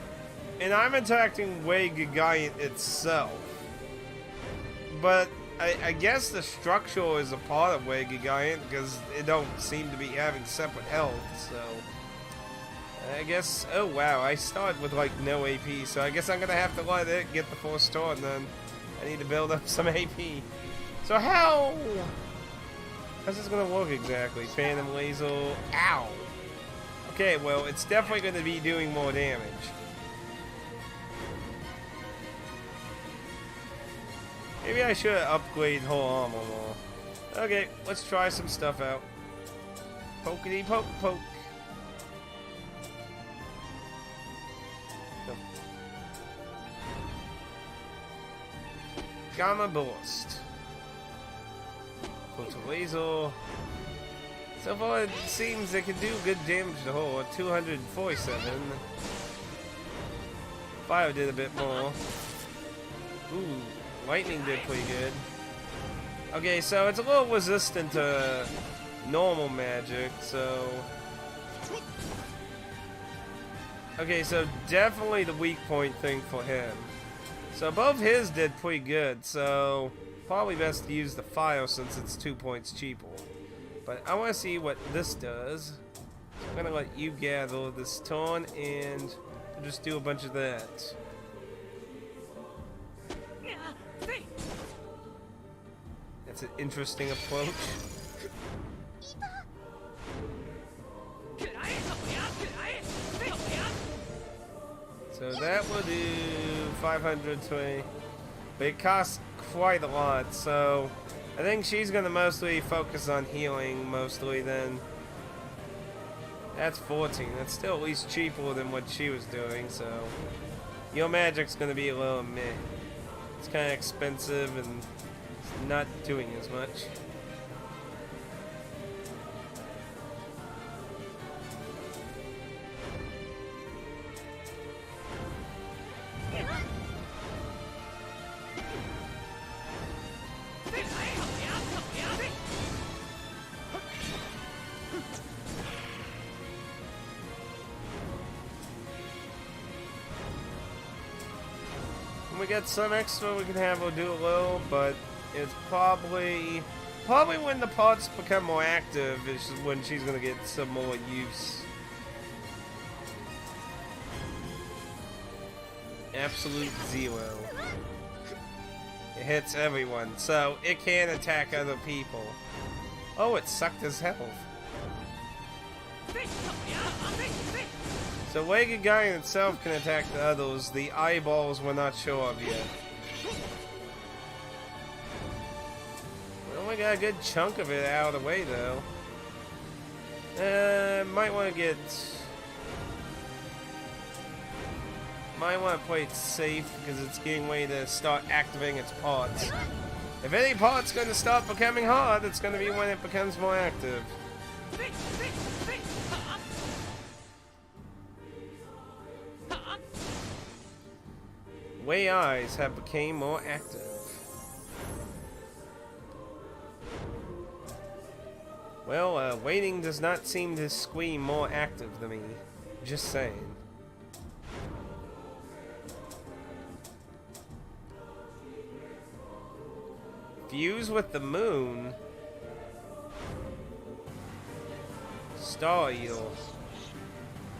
and I'm attacking Gigant itself. But I guess the structure is a part of Gigant because it don't seem to be having separate health, so I guess, oh wow, I start with like no AP, so I guess I'm gonna have to let it get the 4 star, and then I need to build up some AP. So how's this gonna work exactly? Phantom laser, ow! Okay, well, it's definitely gonna be doing more damage. Maybe I should upgrade whole armor more. Okay, let's try some stuff out. Pokety poke poke. Gamma Burst. Photo Laser. So far, it seems they can do good damage to her. 247. Fire did a bit more. Ooh, lightning did pretty good. Okay, so it's a little resistant to normal magic, so... Okay, so definitely the weak point thing for him. So both his did pretty good, so probably best to use the fire since it's 2 points cheaper. But I want to see what this does. So I'm going to let you gather this turn and just do a bunch of that. That's an interesting approach. So that will do 520. But it costs quite a lot, so I think she's going to mostly focus on healing, mostly then. That's 14. That's still at least cheaper than what she was doing, so your magic's going to be a little meh. It's kind of expensive and it's not doing as much. We get some extra, we can have her do a little, but it's probably when the parts become more active is when she's gonna get some more use. Absolute zero. It hits everyone, so it can attack other people. Oh, it sucked his health. So Gigant itself can attack the others. The eyeballs we're not sure of yet. We only got a good chunk of it out of the way though. Might want to play it safe because it's getting ready to start activating its parts. If any part's going to start becoming hard, it's going to be when it becomes more active. Way eyes have become more active. Well, waiting does not seem to scream more active to me. Just saying. Fuse with the moon. Star Eel.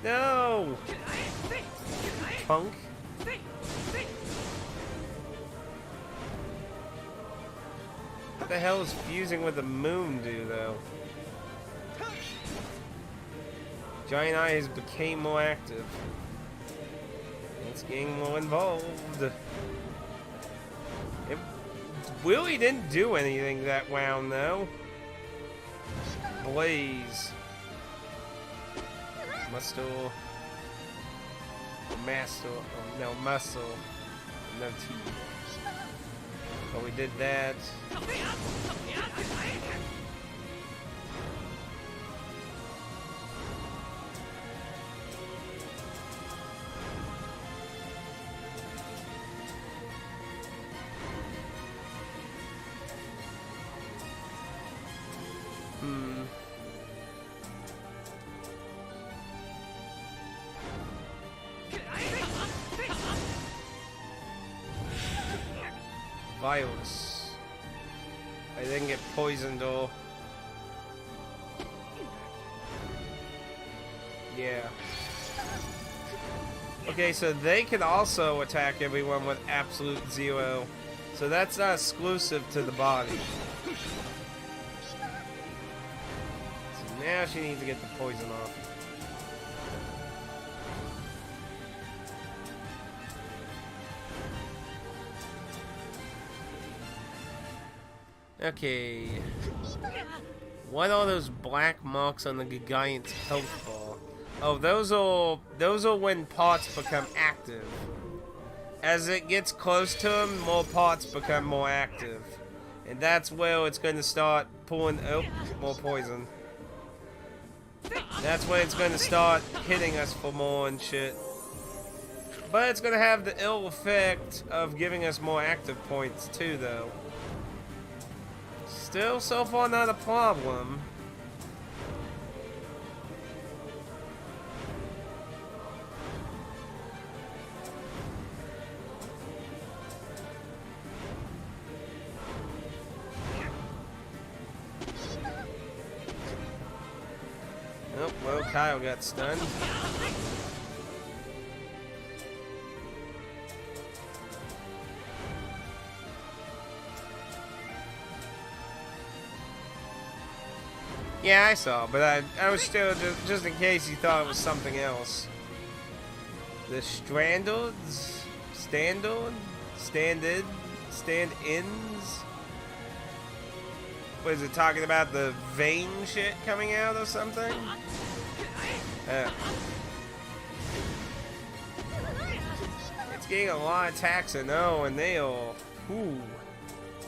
No! Punk. What the hell is fusing with the moon do, though? Giant Eyes became more active. It's getting more involved. It really didn't do anything that round, though. Blaze. Muscle. Master. Oh, no, muscle. No teeth. But we did that. Virus. I didn't get poisoned or... Yeah. Okay, so they can also attack everyone with absolute zero. So that's not exclusive to the body. So now she needs to get the poison off. Okay. What are those black marks on the Gigant's health bar? Oh, those are when parts become active. as it gets close to him, more parts become more active. And that's where it's going to start pulling... Oh, more poison. That's when it's going to start hitting us for more and shit. But it's going to have the ill effect of giving us more active points too, though. Still, so far, not a problem. Oh, well, Kyle got stunned. Yeah, I saw, but I was still, just in case you thought it was something else. The Strandeds? Stand-on? Stand-in? Stand-ins? What is it, talking about the vein shit coming out or something? It's getting a lot of attacks, I know, and they'll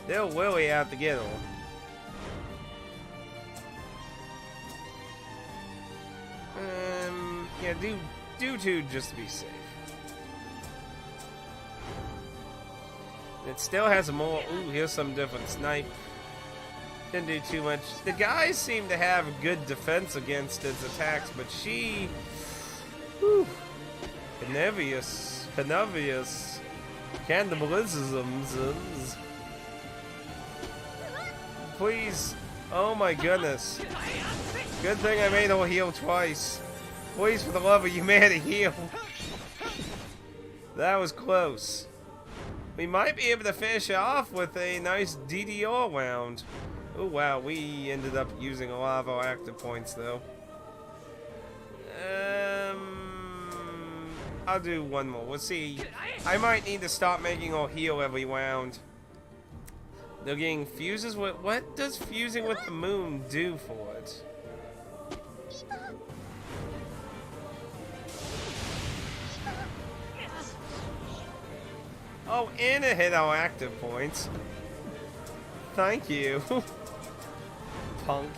really have to get them. Yeah, do two just to be safe. It still has a more. Ooh, here's some different snipe. Didn't do too much. The guys seem to have good defense against its attacks, but she. Whew. Cannabis. Cannibalisms. Please. Oh my goodness. Good thing I made her heal twice. Please, for the love of humanity, heal. That was close. We might be able to finish off with a nice DDR round. Oh wow, we ended up using a lot of our active points though. I'll do one more. We'll see. I might need to stop making her heal every round. They're getting fuses with... What does fusing with the moon do for it? Oh, and it hit our active points. Thank you. Punk.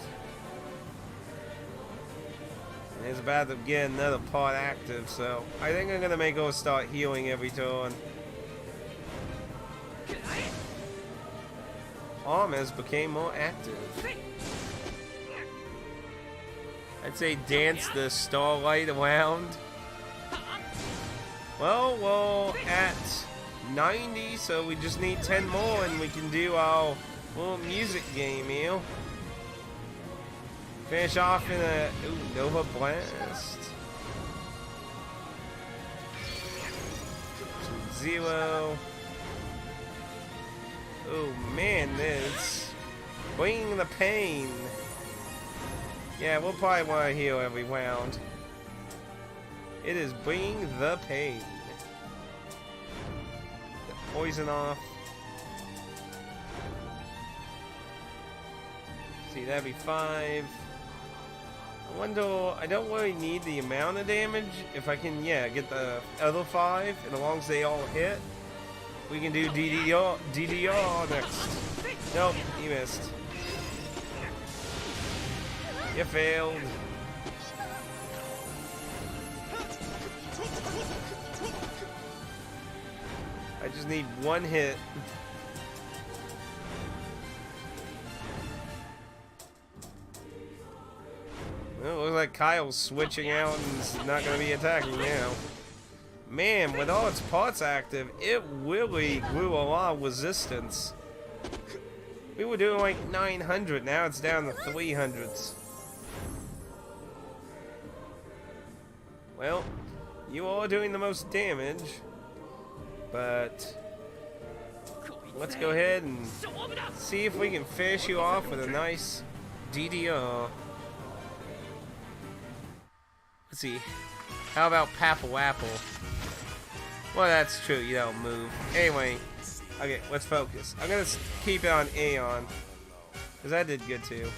And it's about to get another part active, so I think I'm gonna make her start healing every turn. Armors became more active. I'd say dance the starlight around. Well, we're at 90, so we just need 10 more and we can do our little music game here. Finish off in a Nova Blast. 0. Oh man, it's bringing the pain. Yeah, we'll probably want to heal every round. It is bringing the pain. The poison off. See, that'd be 5. I wonder, I don't really need the amount of damage. If I can, yeah, get the other 5, and as long as they all hit, we can do DDR next. Nope, you missed. You failed. I just need one hit. Well, it looks like Kyle's switching out and is not going to be attacking now. Man, with all its parts active, it really grew a lot of resistance. We were doing like 900, now it's down to 300s. Well, you are doing the most damage, but let's go ahead and see if we can finish you off with a nice DDR. Let's see. How about Papple Apple? Well, that's true. You don't move. Anyway, okay, let's focus. I'm gonna keep it on Aeon, because that did good too.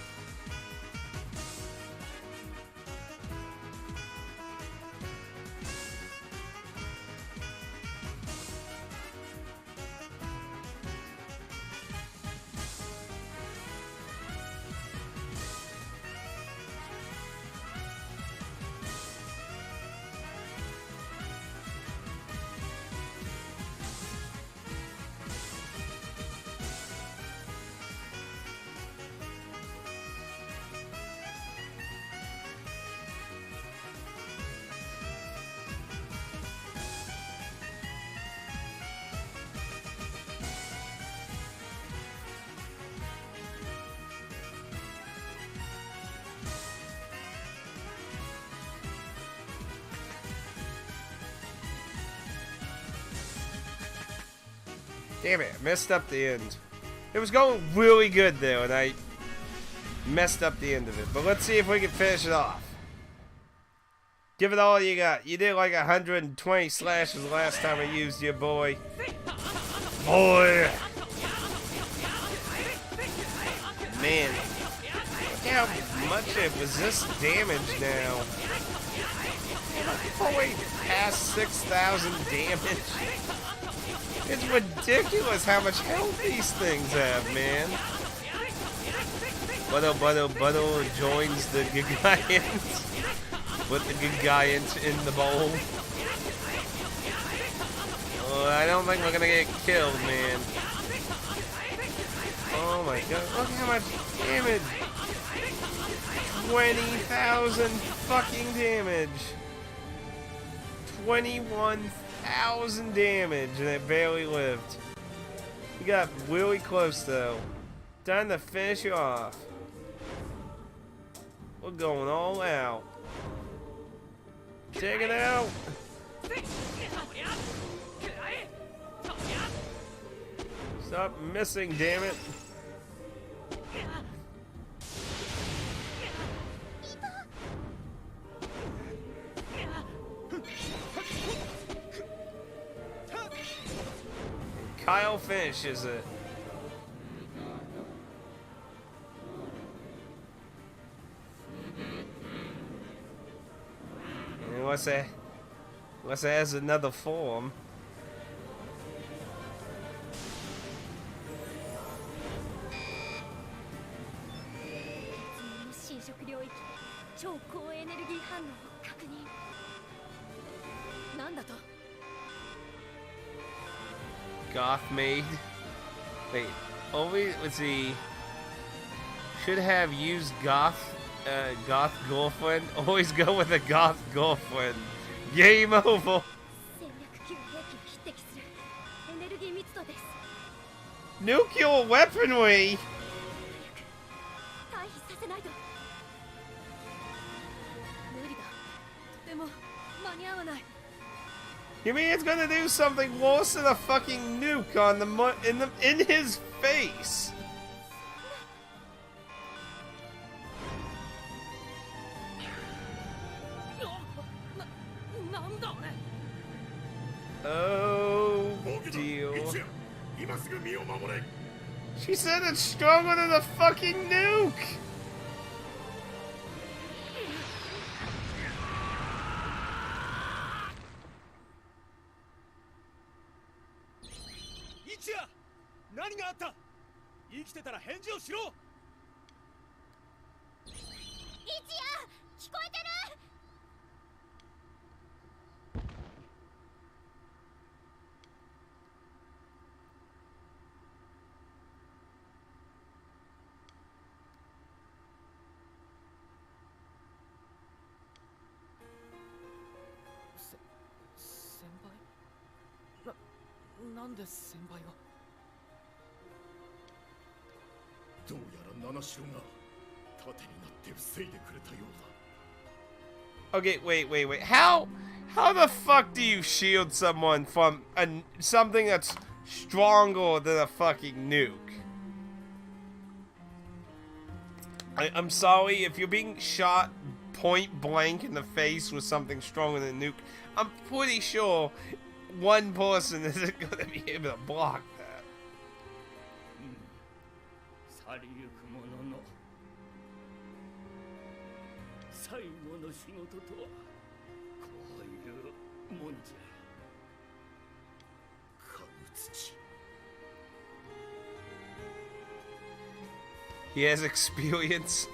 Damn it, I messed up the end. It was going really good there, and I messed up the end of it. But let's see if we can finish it off. Give it all you got. You did like 120 slashes last time I used your boy. Boy! Man, look how much it resist damage now. Oh wait, past 6,000 damage. It's ridiculous how much health these things have, man. Butto joins the Gigant. Put the Gigant in the bowl. Oh, I don't think we're gonna get killed, man. Oh my god, look how much damage. 20,000 fucking damage. 21,000 damage, and it barely lived. You got really close though. Time to finish you off. We're going all out. Check it out. Stop missing, damn it. Kyle finishes it. Unless it has another form. Goth maid. Wait, always let's see. Should have used goth girlfriend. Always go with a goth girlfriend. Game over. Nuclear weaponry. You mean it's gonna do something worse than a fucking nuke on in his face? Oh dear. She said it's stronger than a fucking nuke. Okay, wait. How the fuck do you shield someone from something that's stronger than a fucking nuke? I'm sorry if you're being shot point blank in the face with something stronger than a nuke. I'm pretty sure one person isn't gonna be able to block that. He has experience.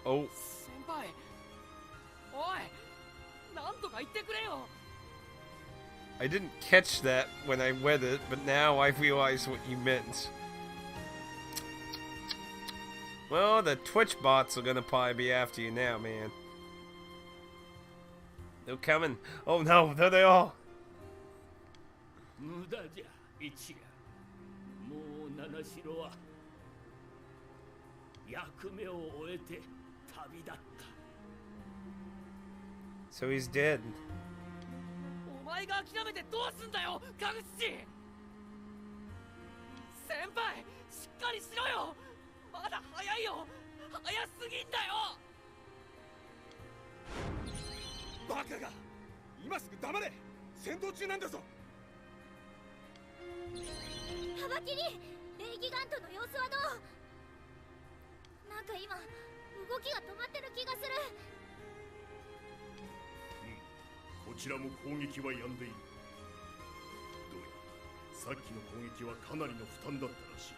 Oh. I didn't catch that when I read it, but now I realize what you meant. Well, the Twitch bots are gonna probably be after you now, man. They're coming. Oh no, there they are. So he's dead. 前が諦めてどうすんだよ川口先輩しっかりしろよまだ早いよ早すぎんだよバカが今すぐ黙れ戦闘中なんだぞカバキリレイギガントの様子はどうなんか今動きが止まってる気がするこちらも攻撃は止んでいるどうやさっきの攻撃はかなりの負担だったらしい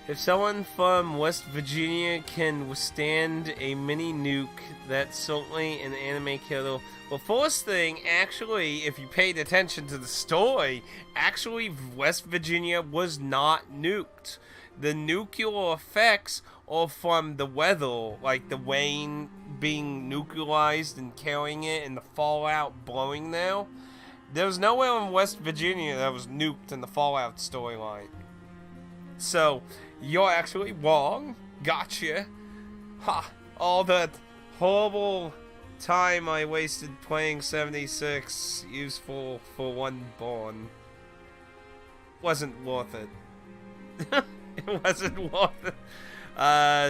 If someone from West Virginia can withstand a mini nuke, that's certainly an anime killer. Well, first thing, actually, if you paid attention to the story, actually West Virginia was not nuked. The nuclear effects are from the weather, like the rain being nuclearized and carrying it and the fallout blowing there. There's nowhere in West Virginia that was nuked in the Fallout storyline. So, you're actually wrong. Gotcha. Ha! All that horrible time I wasted playing 76, useful for one born, wasn't worth it. It wasn't worth it.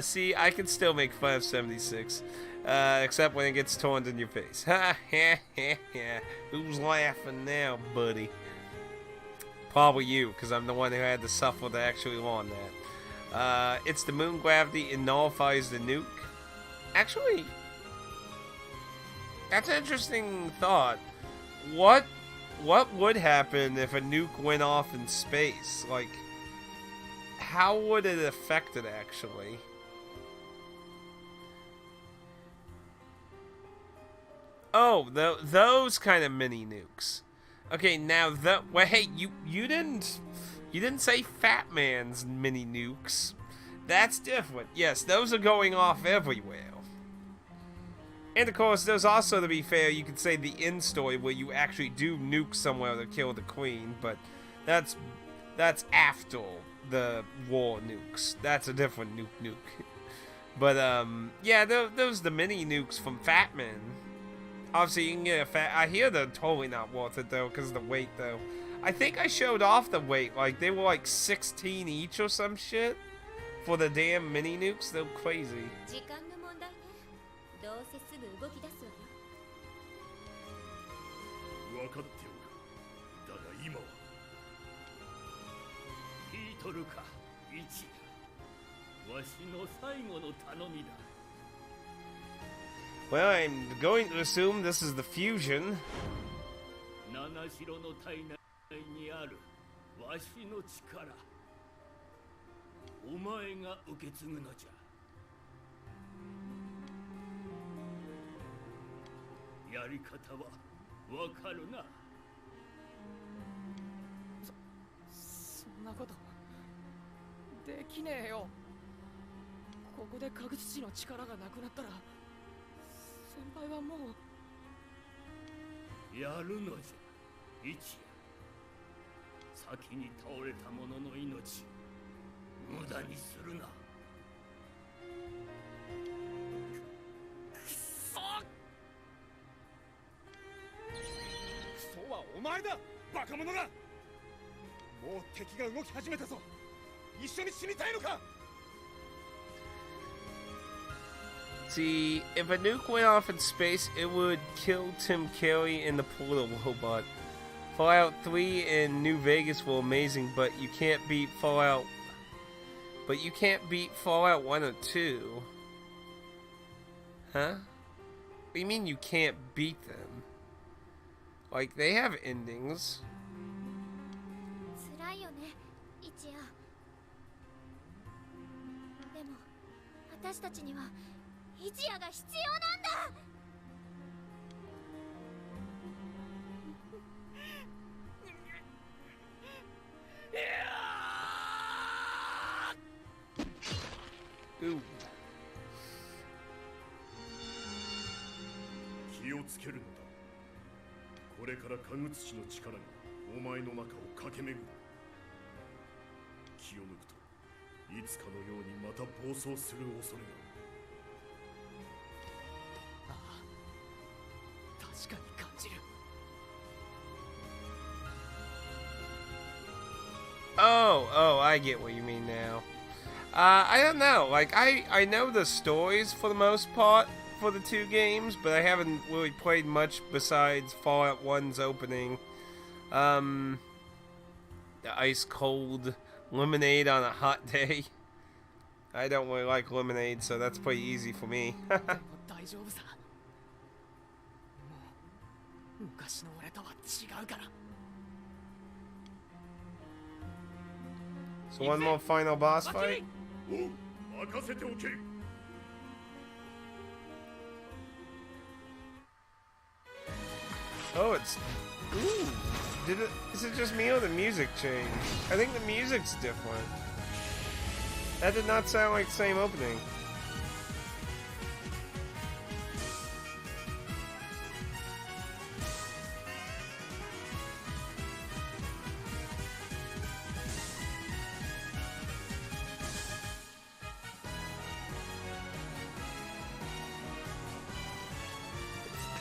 See, I can still make fun of 76. Except when it gets turned in your face. Ha ha ha ha. Who's laughing now, buddy? Probably you, because I'm the one who had to suffer to actually learn that. It's the moon gravity, it nullifies the nuke. Actually, that's an interesting thought. What would happen if a nuke went off in space? Like, how would it affect it, actually? Oh, those kind of mini nukes. Okay, now well, hey, you didn't say Fat Man's mini nukes. That's different. Yes, those are going off everywhere. And of course, there's also, to be fair, you could say the end story where you actually do nuke somewhere to kill the queen, but that's after the war nukes. That's a different nuke. But yeah, those the mini nukes from Fat Man. Obviously, you can get a fat. I hear they're totally not worth it though, because of the weight though. I think I showed off the weight. Like they were like 16 each or some shit for the damn mini nukes. They're crazy. 分かっておる。だが今は。聞いとるか、一。わしの最後の頼みだ。Well, I'm going to assume this is the fusion. 七城の体内にあるわしの力。お前が受け継ぐのじゃ。やり方はわかるな。そんなことできねえよ。ここで川口氏の力がなくなったら先輩はもう。やるのじゃ、一夜。先に倒れた者の命無駄にするな。くそ！クソはお前だ、バカ者が！もう敵が動き始めたぞ。一緒に死にたいのかSee, if a nuke went off in space, it would kill Tim Carey and the Portal Robot. Fallout 3 and New Vegas were amazing, but you can't beat Fallout 1 or 2. Huh? What do you mean you can't beat them? Like, they have endings. 辛いよね、一夜。でも私たちには一夜が必要なんだ。Ooh. 気をつけるのだ。これから川口氏の力がお前の中を駆け巡る。気を抜くといつかのようにまた暴走する恐れがある。ああ、確かに川 Oh, I get what you mean now. I don't know. Like, I know the stories for the most part for the two games, but I haven't really played much besides Fallout 1's opening. The ice cold lemonade on a hot day. I don't really like lemonade, so that's pretty easy for me. 大丈夫さ。もう昔の俺とは違うから。 So one more final boss fight? おう、任せておけ。Oh, it's... Ooh. Is it just me or the music changed? I think the music's different. That did not sound like the same opening.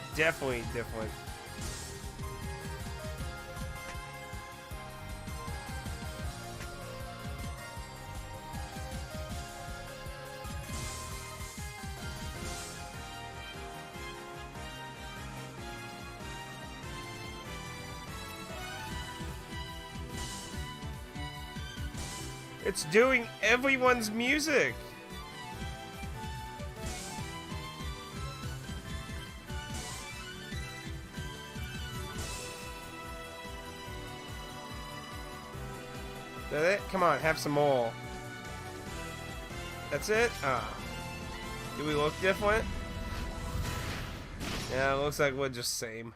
It's definitely different. It's doing everyone's music. That it? Come on, have some more. That's it? Ah. Do we look different? Yeah, it looks like we're just same.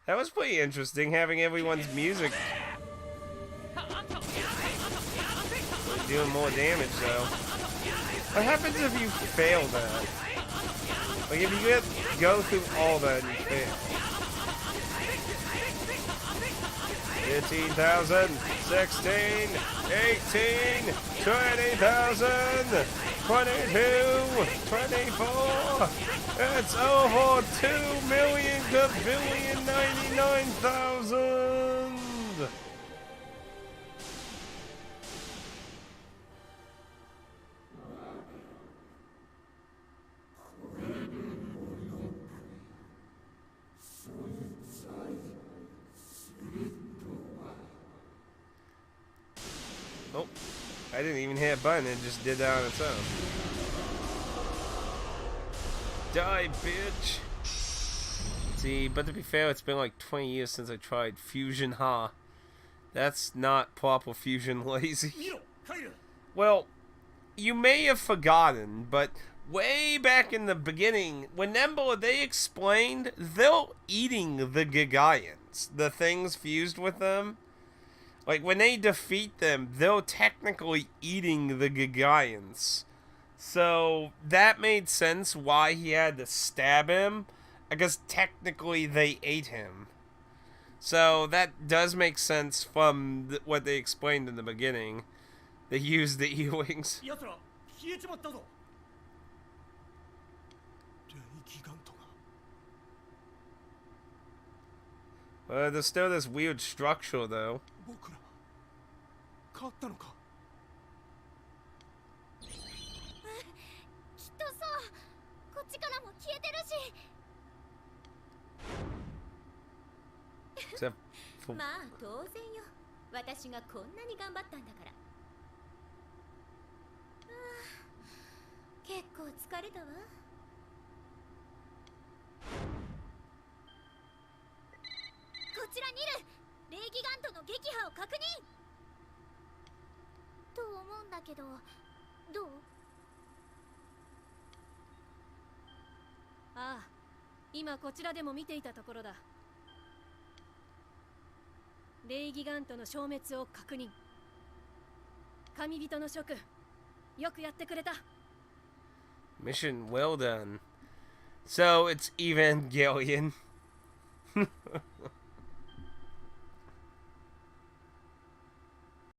That was pretty interesting, having everyone's music. Doing more damage though. What happens if you fail that? Like if you go through all that and you fail. 15,000, 16, 18, 20,000, 22, 24. It's over 2,000,099,000. Oh, I didn't even hit a button, it just did that on its own. Die, bitch! See, but to be fair, it's been like 20 years since I tried Fusion Ha. That's not proper Fusion lazy. Well, you may have forgotten, but way back in the beginning, remember they explained they're eating the Gigants, the things fused with them. Like, when they defeat them, they're technically eating the Gigants. So, that made sense why he had to stab him, because technically they ate him. So, that does make sense from what they explained in the beginning. They used the E-Wings. There's still this weird structure, though. 勝ったのか。きっとそう。こっちからも消えてるし。まあ当然よ。私がこんなに頑張ったんだから。結構疲れたわ。こちらにいる。レイギガントの撃破を確認。と思うんだけど、どう？ああ、今こちらでも見ていたところだ。レイギガントの消滅を確認。神人の諸君、よくやってくれた。Mission well done. So it's Evangelion.